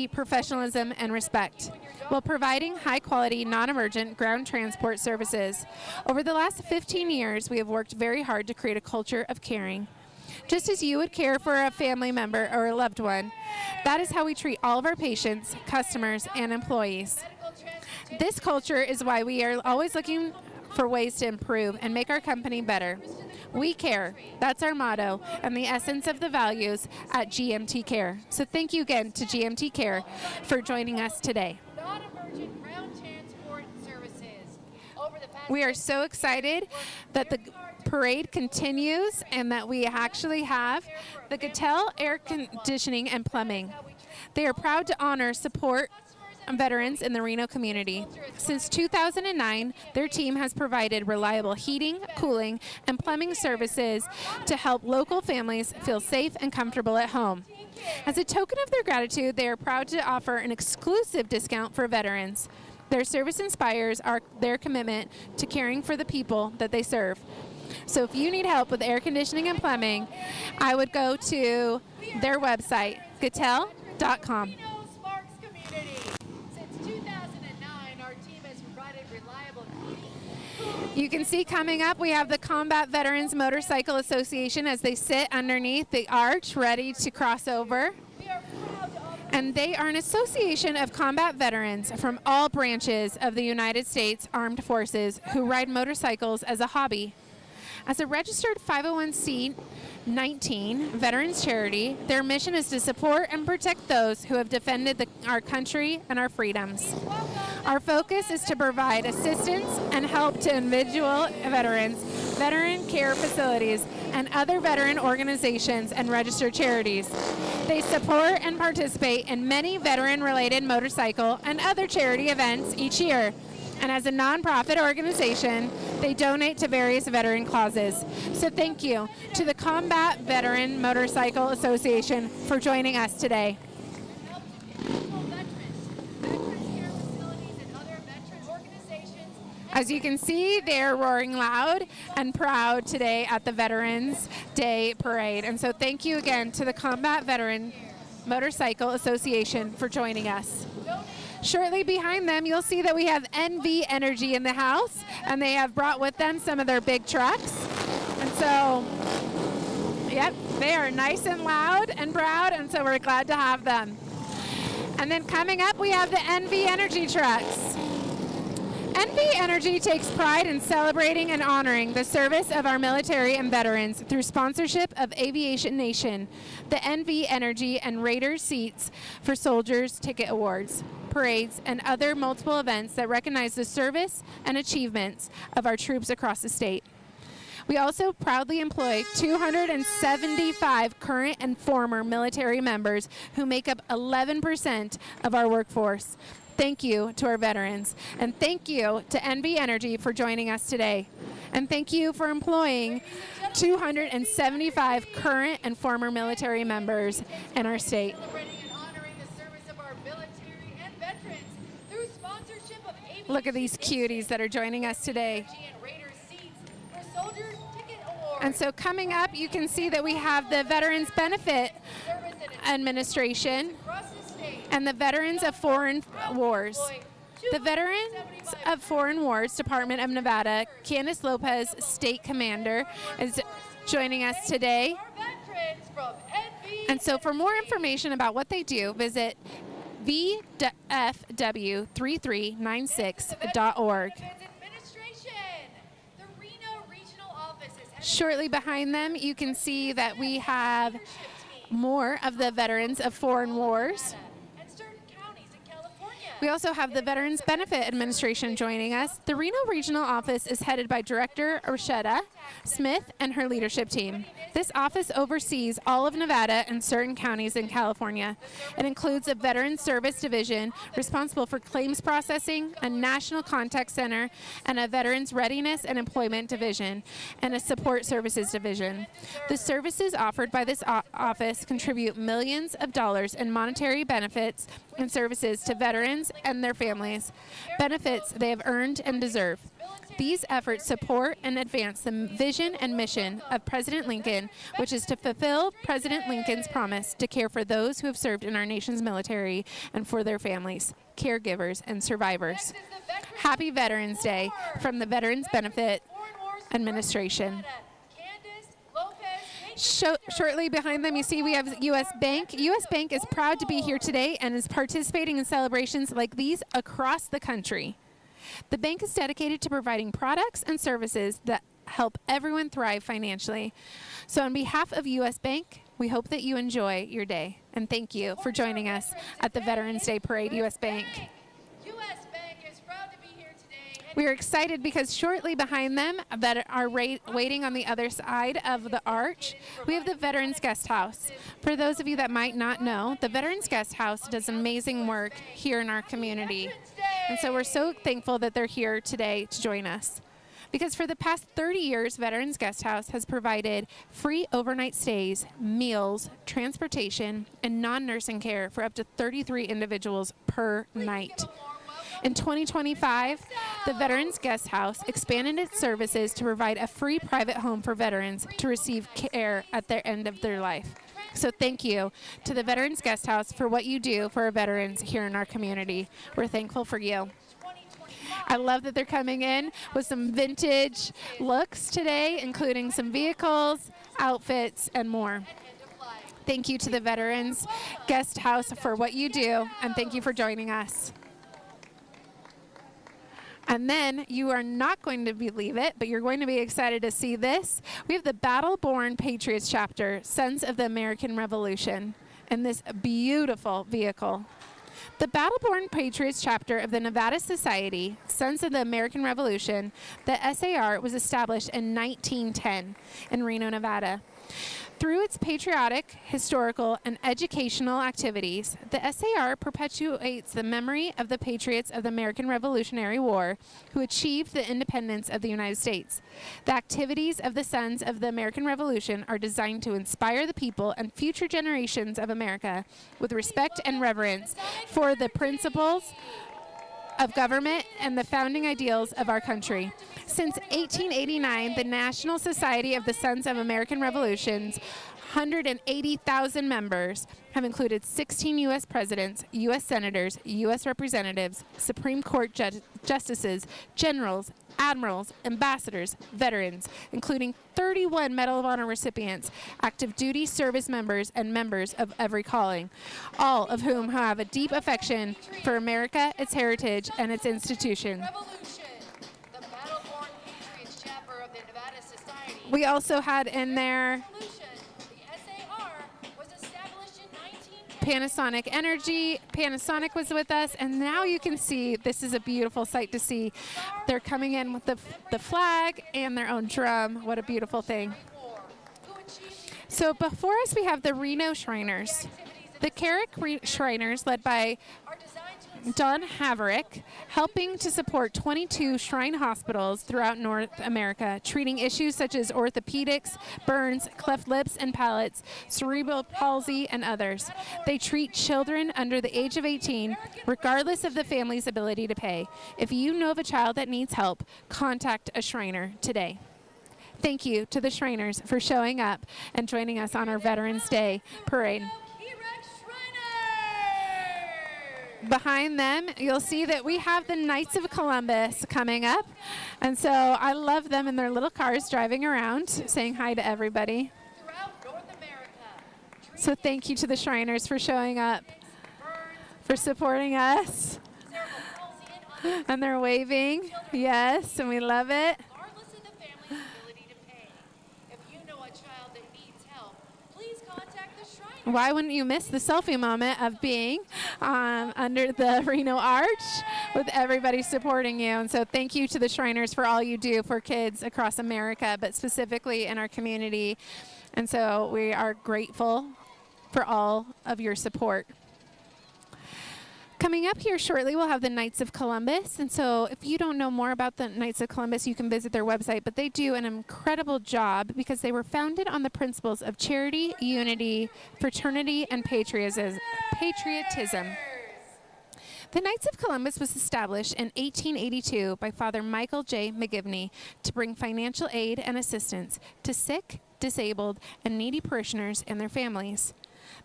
S4: professionalism, and respect, while providing high-quality, non-emergent ground transport services. Over the last 15 years, we have worked very hard to create a culture of caring. Just as you would care for a family member or a loved one, that is how we treat all of our patients, customers, and employees. This culture is why we are always looking for ways to improve and make our company better. We care. That's our motto and the essence of the values at GMT Care. So thank you again to GMT Care for joining us today.
S9: non-emergent ground transport services. Over the past
S4: We are so excited that the parade continues and that we actually have the Gattell Air Conditioning and Plumbing. They are proud to honor support veterans in the Reno community. Since 2009, their team has provided reliable heating, cooling, and plumbing services to help local families feel safe and comfortable at home. As a token of their gratitude, they are proud to offer an exclusive discount for veterans. Their service inspires their commitment to caring for the people that they serve. So if you need help with air conditioning and plumbing, I would go to their website, gattell.com.
S9: Sparks community. Since 2009, our team has provided reliable heating.
S4: You can see coming up, we have the Combat Veterans Motorcycle Association as they sit underneath the arch ready to cross over. And they are an association of combat veterans from all branches of the United States Armed Forces who ride motorcycles as a hobby. As a registered 501c19 veterans charity, their mission is to support and protect those who have defended our country and our freedoms. Our focus is to provide assistance and help to individual veterans, veteran care facilities, and other veteran organizations and registered charities. They support and participate in many veteran-related motorcycle and other charity events each year. And as a nonprofit organization, They donate to various veteran causes. So thank you to the Combat Veteran Motorcycle Association for joining us today. As you can see, they're roaring loud and proud today at the Veterans Day Parade. And so thank you again to the Combat Veteran Motorcycle Association for joining us. Shortly behind them, you'll see that we have NV Energy in the house, and they have brought with them some of their big trucks. And so, yep, they are nice and loud and proud, and so we're glad to have them. And then coming up, we have the NV Energy trucks. NV Energy takes pride in celebrating and honoring the service of our military and veterans through sponsorship of Aviation Nation, the NV Energy and Raiders Seats for Soldiers Ticket Awards, parades, and other multiple events that recognize the service and achievements of our troops across the state. We also proudly employ 275 current and former military members who make up 11% of our workforce. Thank you to our veterans, and thank you to NV Energy for joining us today. And thank you for employing 275 current and former military members in our state. Look at these cuties that are joining us today. And so coming up, you can see that we have the Veterans Benefit Administration and the Veterans of Foreign Wars. The Veterans of Foreign Wars Department of Nevada, Candace Lopez, State Commander, is joining us today. And so for more information about what they do, visit vfw3396.org. Shortly behind them, you can see that we have more of the Veterans of Foreign Wars. We also have the Veterans Benefit Administration joining us. The Reno Regional Office is headed by Director Rochetta Smith and her leadership team. This office oversees all of Nevada and certain counties in California. It includes a Veterans Service Division responsible for claims processing, a National Contact Center, and a Veterans Readiness and Employment Division, and a Support Services Division. The services offered by this office contribute millions of dollars in monetary benefits and services to veterans and their families, benefits they have earned and deserve. These efforts support and advance the vision and mission of President Lincoln, which is to fulfill President Lincoln's promise to care for those who have served in our nation's military and for their families, caregivers, and survivors. Happy Veterans Day from the Veterans Benefit Administration. Shortly behind them, you see we have U.S. Bank. U.S. Bank is proud to be here today and is participating in celebrations like these across the country. The bank is dedicated to providing products and services that help everyone thrive financially. So on behalf of U.S. Bank, we hope that you enjoy your day. And thank you for joining us at the Veterans Day Parade, U.S. Bank. We are excited because shortly behind them that are waiting on the other side of the arch, we have the Veterans Guest House. For those of you that might not know, the Veterans Guest House does amazing work here in our community. And so we're so thankful that they're here today to join us. Because for the past 30 years, Veterans Guest House has provided free overnight stays, meals, transportation, and non-nursing care for up to 33 individuals per night. In 2025, the Veterans Guest House expanded its services to provide a free private home for veterans to receive care at the end of their life. So thank you to the Veterans Guest House for what you do for our veterans here in our community. We're thankful for you. I love that they're coming in with some vintage looks today, including some vehicles, outfits, and more. Thank you to the Veterans Guest House for what you do, and thank you for joining us. And then you are not going to believe it, but you're going to be excited to see this. We have the Battle-Born Patriots chapter, Sons of the American Revolution, in this beautiful vehicle. The Battle-Born Patriots chapter of the Nevada Society, Sons of the American Revolution, the SAR, was established in 1910 in Reno, Nevada. Through its patriotic, historical, and educational activities, the SAR perpetuates the memory of the patriots of the American Revolutionary War who achieved the independence of the United States. The activities of the Sons of the American Revolution are designed to inspire the people and future generations of America with respect and reverence for the principles of government and the founding ideals of our country. Since 1889, the National Society of the Sons of American Revolution's 180,000 members have included 16 U.S. presidents, U.S. senators, U.S. representatives, Supreme Court justices, generals, admirals, ambassadors, veterans, including 31 Medal of Honor recipients, active duty service members, and members of every calling, all of whom have a deep affection for America, its heritage, and its institution. We also had in there Panasonic Energy. Panasonic was with us, and now you can see this is a beautiful sight to see. They're coming in with the flag and their own drum. What a beautiful thing. So before us, we have the Reno Shriners. The Carrick Shriners, led by Don Haverick, helping to support 22 shrine hospitals throughout North America, treating issues such as orthopedics, burns, cleft lips and palates, cerebral palsy, and others. They treat children under the age of 18, regardless of the family's ability to pay. If you know of a child that needs help, contact a Shriner today. Thank you to the Shriners for showing up and joining us on our Veterans Day parade. Behind them, you'll see that we have the Knights of Columbus coming up. And so I love them in their little cars driving around, saying hi to everybody. So thank you to the Shriners for showing up, for supporting us. And they're waving. Yes, and we love it. Why wouldn't you miss the selfie moment of being under the Reno Arch with everybody supporting you? And so thank you to the Shriners for all you do for kids across America, but specifically in our community. And so we are grateful for all of your support. Coming up here shortly, we'll have the Knights of Columbus. And so if you don't know more about the Knights of Columbus, you can visit their website. But they do an incredible job because they were founded on the principles of charity, unity, fraternity, and patriotism. The Knights of Columbus was established in 1882 by Father Michael J. McGivney to bring financial aid and assistance to sick, disabled, and needy parishioners and their families.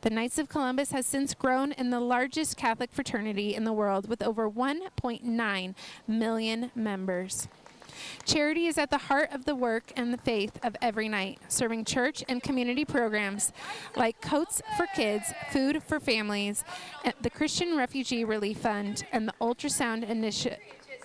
S4: The Knights of Columbus has since grown in the largest Catholic fraternity in the world with over 1.9 million members. Charity is at the heart of the work and the faith of every Knight, serving church and community programs like Coats for Kids, Food for Families, the Christian Refugee Relief Fund, and the Ultrasound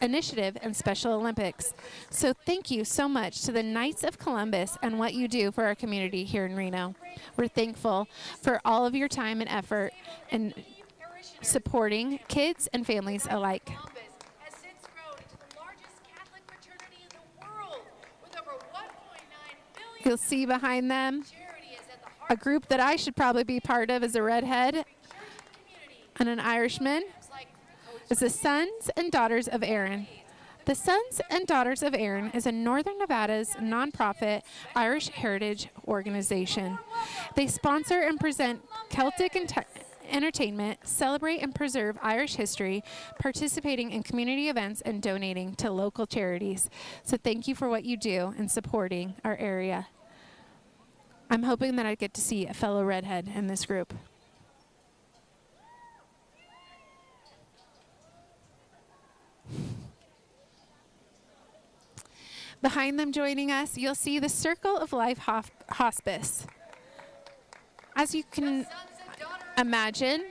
S4: Initiative and Special Olympics. So thank you so much to the Knights of Columbus and what you do for our community here in Reno. We're thankful for all of your time and effort in supporting kids and families alike. You'll see behind them a group that I should probably be part of as a redhead and an Irishman. It's the Sons and Daughters of Erin. The Sons and Daughters of Erin is a Northern Nevada's nonprofit Irish heritage organization. They sponsor and present Celtic entertainment, celebrate and preserve Irish history, participating in community events, and donating to local charities. So thank you for what you do in supporting our area. I'm hoping that I get to see a fellow redhead in this group. Behind them joining us, you'll see the Circle of Life Hospice. As you can imagine,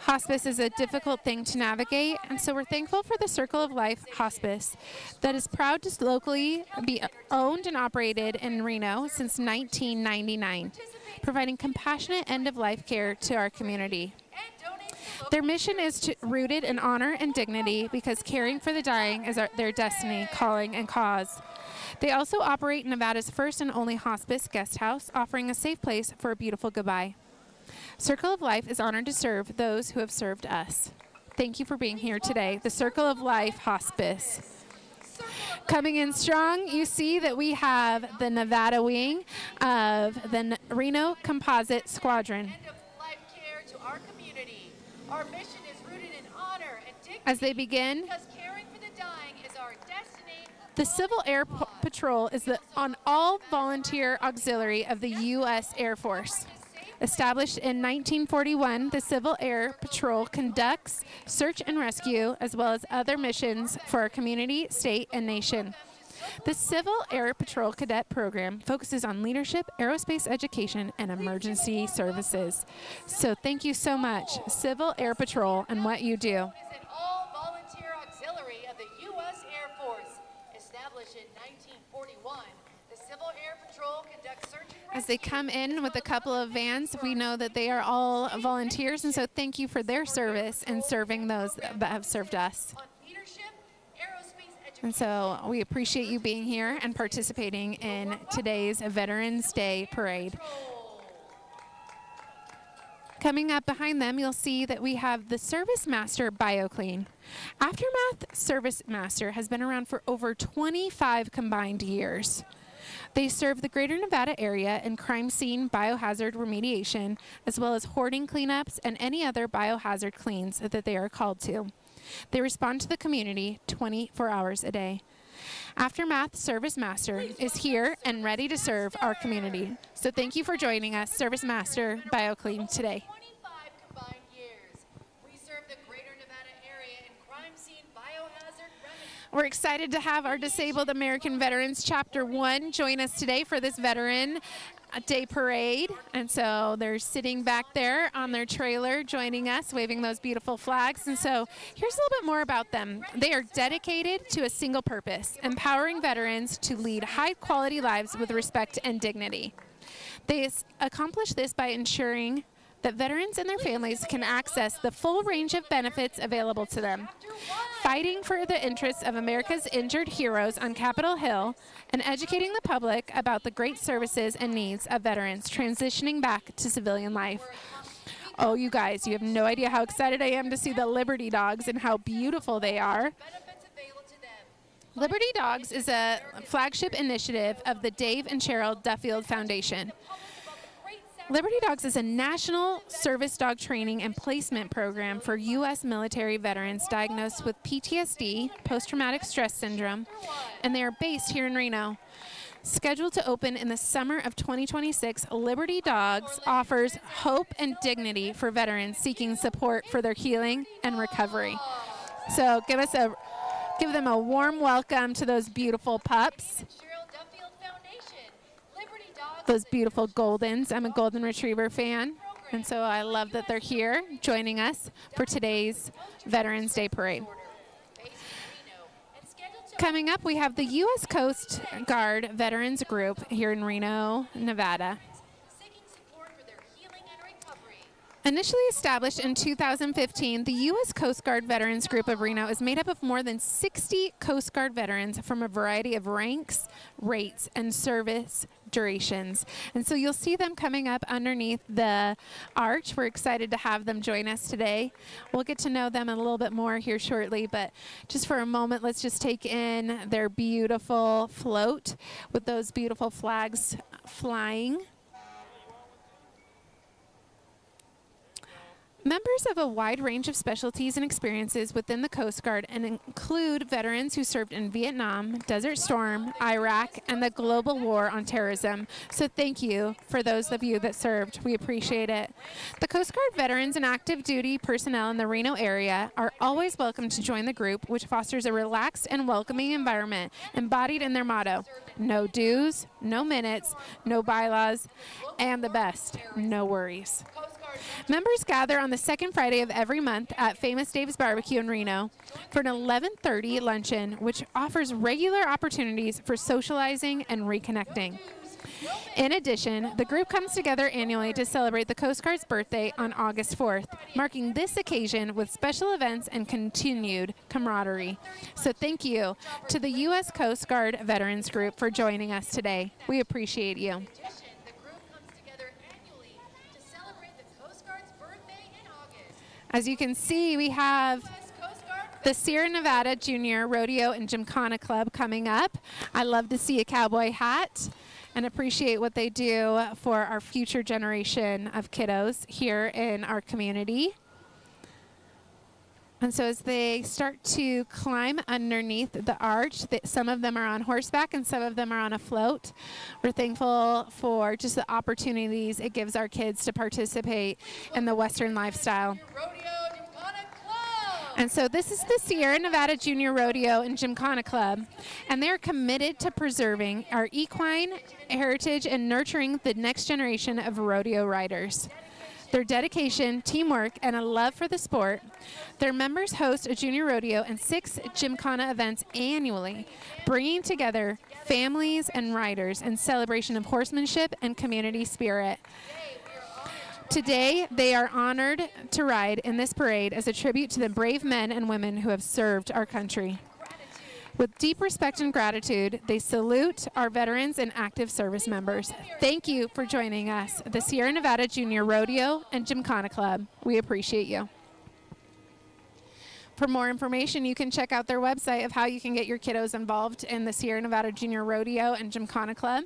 S4: hospice is a difficult thing to navigate, and so we're thankful for the Circle of Life Hospice that is proud to locally be owned and operated in Reno since 1999, providing compassionate end-of-life care to our community. Their mission is rooted in honor and dignity because caring for the dying is their destiny, calling, and cause. They also operate Nevada's first and only hospice guest house, offering a safe place for a beautiful goodbye. Circle of Life is honored to serve those who have served us. Thank you for being here today. The Circle of Life Hospice. Coming in strong, you see that we have the Nevada wing of the Reno Composite Squadron.
S9: Life care to our community. Our mission is rooted in honor and dignity.
S4: As they begin,
S9: Because caring for the dying is our destiny.
S4: the Civil Air Patrol is the all-volunteer auxiliary of the U.S. Air Force. Established in 1941, the Civil Air Patrol conducts search and rescue as well as other missions for our community, state, and nation. The Civil Air Patrol Cadet Program focuses on leadership, aerospace education, and emergency services. So thank you so much, Civil Air Patrol, and what you do.
S9: Is an all-volunteer auxiliary of the U.S. Air Force. Established in 1941, the Civil Air Patrol conducts search and rescue.
S4: As they come in with a couple of vans, we know that they are all volunteers, and so thank you for their service and serving those that have served us. And so we appreciate you being here and participating in today's Veterans Day Parade. Coming up behind them, you'll see that we have the Service Master BioClean. Aftermath Service Master has been around for over 25 combined years. They serve the greater Nevada area in crime scene biohazard remediation, as well as hoarding cleanups and any other biohazard cleans that they are called to. They respond to the community 24 hours a day. Aftermath Service Master is here and ready to serve our community. So thank you for joining us, Service Master BioClean, today.
S9: 25 combined years. We serve the greater Nevada area in crime scene biohazard remedy.
S4: We're excited to have our Disabled American Veterans Chapter 1 join us today for this Veteran Day Parade. And so they're sitting back there on their trailer joining us, waving those beautiful flags. And so here's a little bit more about them. They are dedicated to a single purpose, empowering veterans to lead high-quality lives with respect and dignity. They accomplish this by ensuring that veterans and their families can access the full range of benefits available to them, fighting for the interests of America's injured heroes on Capitol Hill, and educating the public about the great services and needs of veterans transitioning back to civilian life. Oh, you guys, you have no idea how excited I am to see the Liberty Dogs and how beautiful they are. Liberty Dogs is a flagship initiative of the Dave and Cheryl Duffield Foundation. Liberty Dogs is a national service dog training and placement program for U.S. military veterans diagnosed with PTSD, post-traumatic stress syndrome, and they are based here in Reno. Scheduled to open in the summer of 2026, Liberty Dogs offers hope and dignity for veterans seeking support for their healing and recovery. So give them a warm welcome to those beautiful pups. Those beautiful Goldens. I'm a Golden Retriever fan, and so I love that they're here joining us for today's Veterans Day Parade. Coming up, we have the U.S. Coast Guard Veterans Group here in Reno, Nevada. Initially established in 2015, the U.S. Coast Guard Veterans Group of Reno is made up of more than 60 Coast Guard veterans from a variety of ranks, rates, and service durations. And so you'll see them coming up underneath the arch. We're excited to have them join us today. We'll get to know them a little bit more here shortly, but just for a moment, let's just take in their beautiful float with those beautiful flags flying. Members of a wide range of specialties and experiences within the Coast Guard and include veterans who served in Vietnam, Desert Storm, Iraq, and the global war on terrorism. So thank you for those of you that served. We appreciate it. The Coast Guard veterans and active duty personnel in the Reno area are always welcome to join the group, which fosters a relaxed and welcoming environment embodied in their motto: no dues, no minutes, no bylaws, and the best, no worries. Members gather on the second Friday of every month at Famous Dave's Barbecue in Reno for an 11:30 luncheon, which offers regular opportunities for socializing and reconnecting. In addition, the group comes together annually to celebrate the Coast Guard's birthday on August 4th, marking this occasion with special events and continued camaraderie. So thank you to the U.S. Coast Guard Veterans Group for joining us today. We appreciate you. As you can see, we have the Sierra Nevada Junior Rodeo and Gymkhana Club coming up. I love to see a cowboy hat and appreciate what they do for our future generation of kiddos here in our community. And so as they start to climb underneath the arch, some of them are on horseback and some of them are on a float. We're thankful for just the opportunities it gives our kids to participate in the Western lifestyle. And so this is the Sierra Nevada Junior Rodeo and Gymkhana Club, and they're committed to preserving our equine heritage and nurturing the next generation of rodeo riders. Their dedication, teamwork, and a love for the sport, their members host a junior rodeo and 6 Gymkhana events annually, bringing together families and riders in celebration of horsemanship and community spirit. Today, they are honored to ride in this parade as a tribute to the brave men and women who have served our country. With deep respect and gratitude, they salute our veterans and active service members. Thank you for joining us, the Sierra Nevada Junior Rodeo and Gymkhana Club. We appreciate you. For more information, you can check out their website of how you can get your kiddos involved in the Sierra Nevada Junior Rodeo and Gymkhana Club,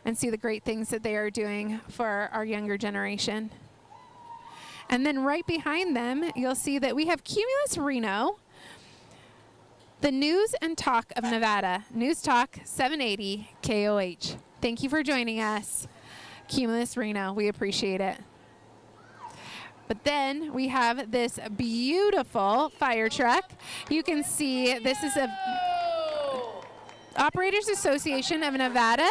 S4: and see the great things that they are doing for our younger generation. And then right behind them, you'll see that we have Cumulus Reno, the news and talk of Nevada, News Talk 780 KOH. Thank you for joining us, Cumulus Reno. We appreciate it. But then we have this beautiful fire truck. You can see this is a Operators Association of Nevada,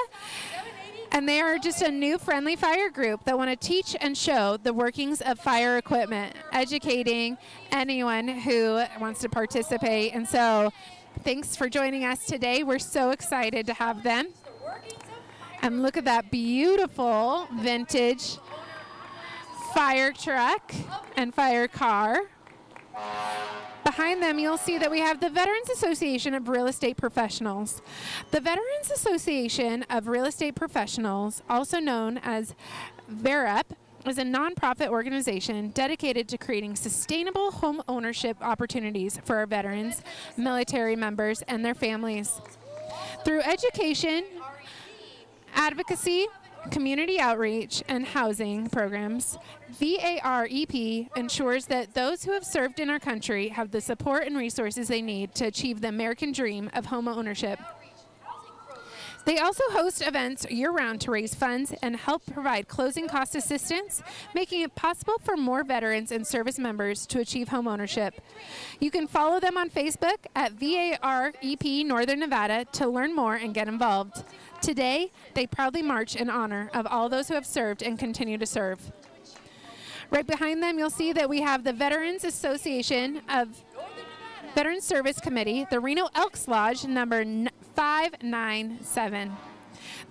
S4: and they are just a new friendly fire group that want to teach and show the workings of fire equipment, educating anyone who wants to participate. And so thanks for joining us today. We're so excited to have them. And look at that beautiful vintage fire truck and fire car. Behind them, you'll see that we have the Veterans Association of Real Estate Professionals. The Veterans Association of Real Estate Professionals, also known as VEREP, is a nonprofit organization dedicated to creating sustainable home ownership opportunities for our veterans, military members, and their families. Through education, advocacy, community outreach, and housing programs, VAREP ensures that those who have served in our country have the support and resources they need to achieve the American dream of home ownership. They also host events year-round to raise funds and help provide closing cost assistance, making it possible for more veterans and service members to achieve home ownership. You can follow them on Facebook at VAREP Northern Nevada to learn more and get involved. Today, they proudly march in honor of all those who have served and continue to serve. Right behind them, you'll see that we have the Veterans Association of Veterans Service Committee, the Reno Elks Lodge, number 597.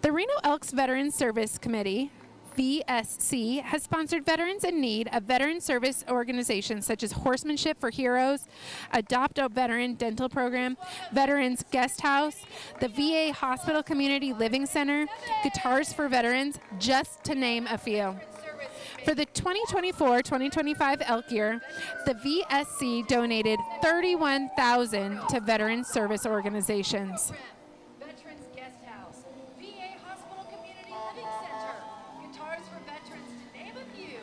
S4: The Reno Elks Veterans Service Committee, VSC, has sponsored veterans in need of veteran service organizations such as Horsemanship for Heroes, Adopt a Veteran Dental Program, Veterans Guest House, the VA Hospital Community Living Center, Guitars for Veterans, just to name a few. For the 2024-2025 elk year, the VSC donated $31,000 to veteran service organizations.
S9: Veterans Guest House, VA Hospital Community Living Center, Guitars for Veterans, to name a few,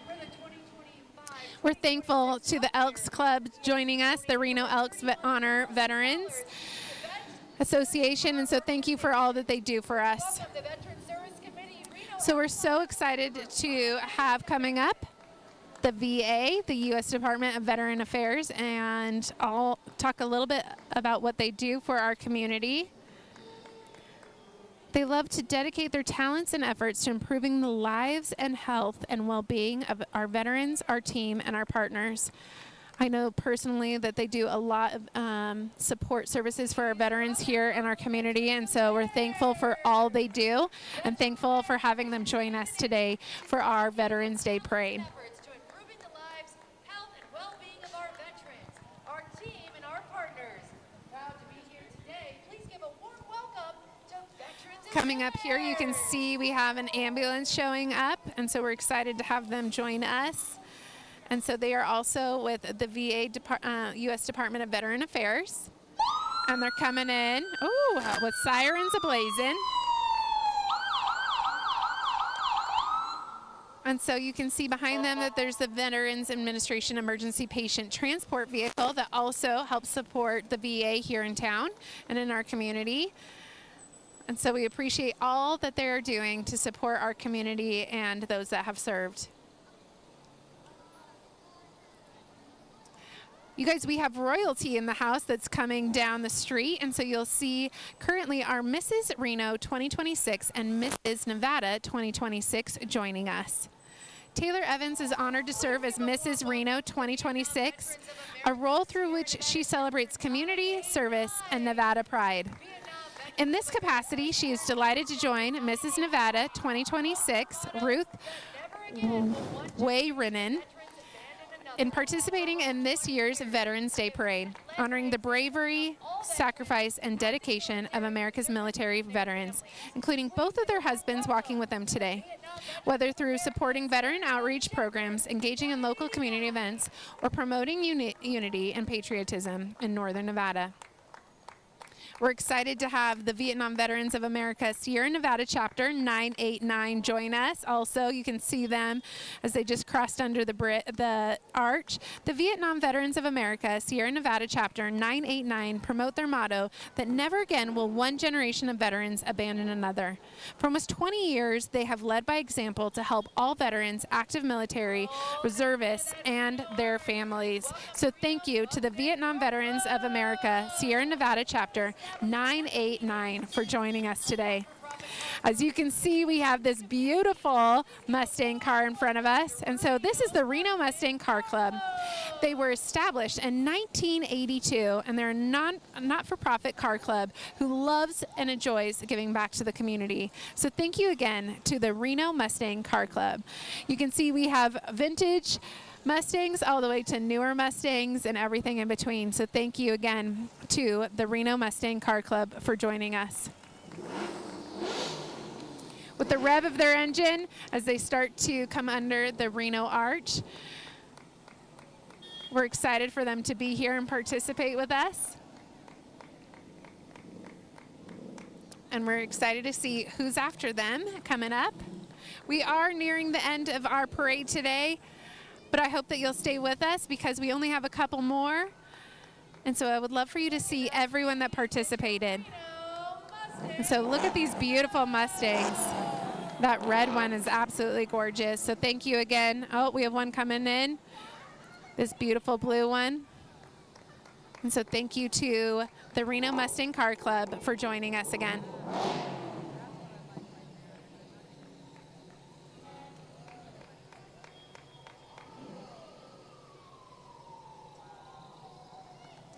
S9: for the 2025.
S4: We're thankful to the Elks Club joining us, the Reno Elks Honor Veterans Association, and so thank you for all that they do for us. So we're so excited to have coming up the VA, the U.S. Department of Veteran Affairs, and I'll talk a little bit about what they do for our community. They love to dedicate their talents and efforts to improving the lives and health and well-being of our veterans, our team, and our partners. I know personally that they do a lot of support services for our veterans here in our community, and so we're thankful for all they do and thankful for having them join us today for our Veterans Day Parade.
S9: Efforts to improving the lives, health, and well-being of our veterans, our team, and our partners. Proud to be here today. Please give a warm welcome to Veterans.
S4: Coming up here, you can see we have an ambulance showing up, and so we're excited to have them join us. And so they are also with the VA, U.S. Department of Veteran Affairs. And they're coming in, with sirens ablazing. And so you can see behind them that there's the Veterans Administration Emergency Patient Transport Vehicle that also helps support the VA here in town and in our community. And so we appreciate all that they are doing to support our community and those that have served. You guys, we have royalty in the house that's coming down the street, and so you'll see currently our Mrs. Reno 2026 and Mrs. Nevada 2026 joining us. Taylor Evans is honored to serve as Mrs. Reno 2026, a role through which she celebrates community, service, and Nevada pride. In this capacity, she is delighted to join Mrs. Nevada 2026, Ruth Way-Rinnen, in participating in this year's Veterans Day Parade, honoring the bravery, sacrifice, and dedication of America's military veterans, including both of their husbands walking with them today. Whether through supporting veteran outreach programs, engaging in local community events, or promoting unity and patriotism in Northern Nevada. We're excited to have the Vietnam Veterans of America Sierra Nevada Chapter 989 join us. Also, you can see them as they just crossed under the arch. The Vietnam Veterans of America Sierra Nevada Chapter 989 promote their motto that never again will one generation of veterans abandon another. For almost 20 years, they have led by example to help all veterans, active military, reservists, and their families. So thank you to the Vietnam Veterans of America Sierra Nevada Chapter 989 for joining us today. As you can see, we have this beautiful Mustang car in front of us, and so this is the Reno Mustang Car Club. They were established in 1982, and they're a not-for-profit car club who loves and enjoys giving back to the community. So thank you again to the Reno Mustang Car Club. You can see we have vintage Mustangs all the way to newer Mustangs and everything in between. So thank you again to the Reno Mustang Car Club for joining us. With the rev of their engine as they start to come under the Reno Arch, we're excited for them to be here and participate with us. And we're excited to see who's after them coming up. We are nearing the end of our parade today, but I hope that you'll stay with us because we only have a couple more. And so I would love for you to see everyone that participated. And so look at these beautiful Mustangs. That red one is absolutely gorgeous. So thank you again. Oh, we have one coming in. This beautiful blue one. And so thank you to the Reno Mustang Car Club for joining us again.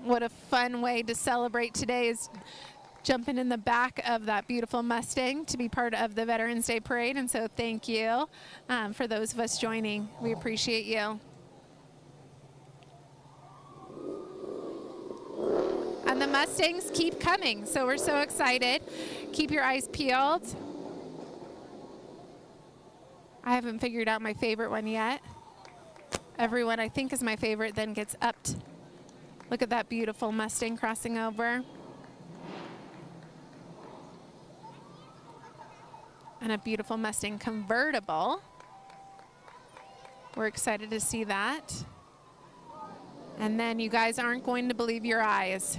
S4: What a fun way to celebrate today is jumping in the back of that beautiful Mustang to be part of the Veterans Day Parade. And so thank you for those of us joining. We appreciate you. And the Mustangs keep coming, so we're so excited. Keep your eyes peeled. I haven't figured out my favorite one yet. Everyone I think is my favorite then gets upped. Look at that beautiful Mustang crossing over. And a beautiful Mustang convertible. We're excited to see that. And then you guys aren't going to believe your eyes,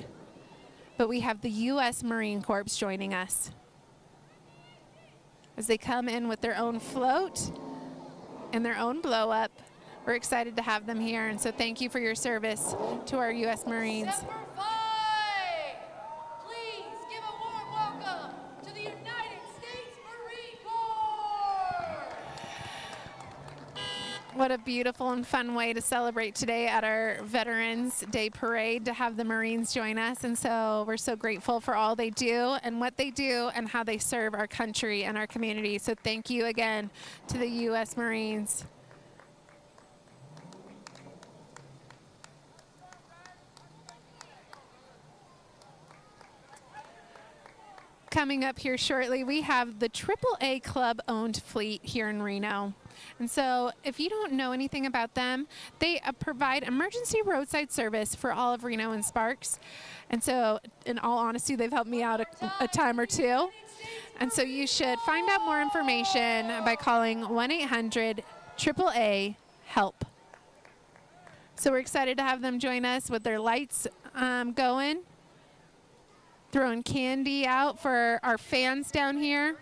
S4: but we have the U.S. Marine Corps joining us as they come in with their own float and their own blow up. We're excited to have them here, and so thank you for your service to our U.S. Marines.
S9: Semper Fi! Please give a warm welcome to the United States Marine Corps!
S4: What a beautiful and fun way to celebrate today at our Veterans Day Parade, to have the Marines join us. And so we're so grateful for all they do and what they do and how they serve our country and our community. So thank you again to the U.S. Marines. Coming up here shortly, we have the AAA Club-owned fleet here in Reno. And so if you don't know anything about them, they provide emergency roadside service for all of Reno and Sparks. And so in all honesty, they've helped me out a time or two. And so you should find out more information by calling 1-800-AAA-HELP. So we're excited to have them join us with their lights going. Throwing candy out for our fans down here.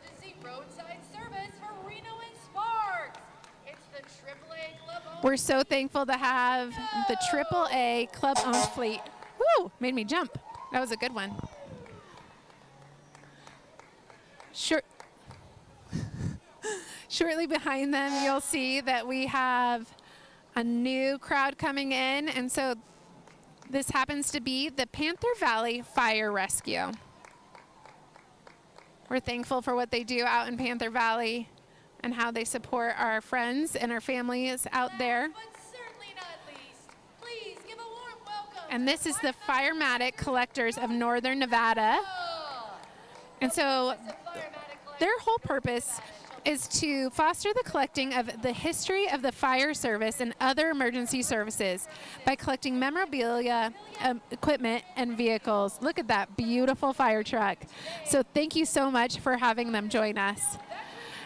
S9: Roadside service for Reno and Sparks. It's the AAA Club-owned.
S4: We're so thankful to have the AAA Club-owned fleet. Woo! Made me jump. That was a good one. Shortly behind them, you'll see that we have a new crowd coming in, and so this happens to be the Panther Valley Fire Rescue. We're thankful for what they do out in Panther Valley and how they support our friends and our families out there.
S9: But certainly not least, please give a warm welcome.
S4: And this is the Firematic Collectors of Northern Nevada. And so their whole purpose is to foster the collecting of the history of the fire service and other emergency services by collecting memorabilia, equipment, and vehicles. Look at that beautiful fire truck. So thank you so much for having them join us.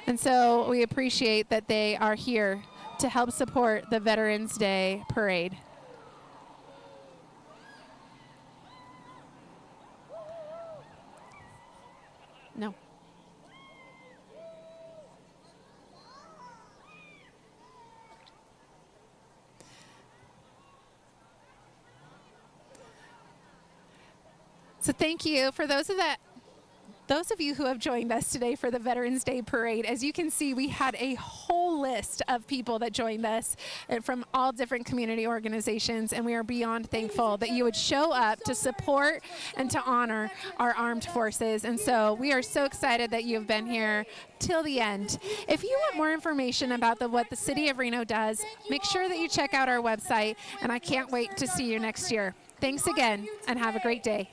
S4: And so we appreciate that they are here to help support the Veterans Day Parade. No. So thank you for those of you who have joined us today for the Veterans Day Parade. As you can see, we had a whole list of people that joined us from all different community organizations, and we are beyond thankful that you would show up to support and to honor our armed forces. And so we are so excited that you've been here till the end. If you want more information about what the City of Reno does, make sure that you check out our website, and I can't wait to see you next year. Thanks again, and have a great day.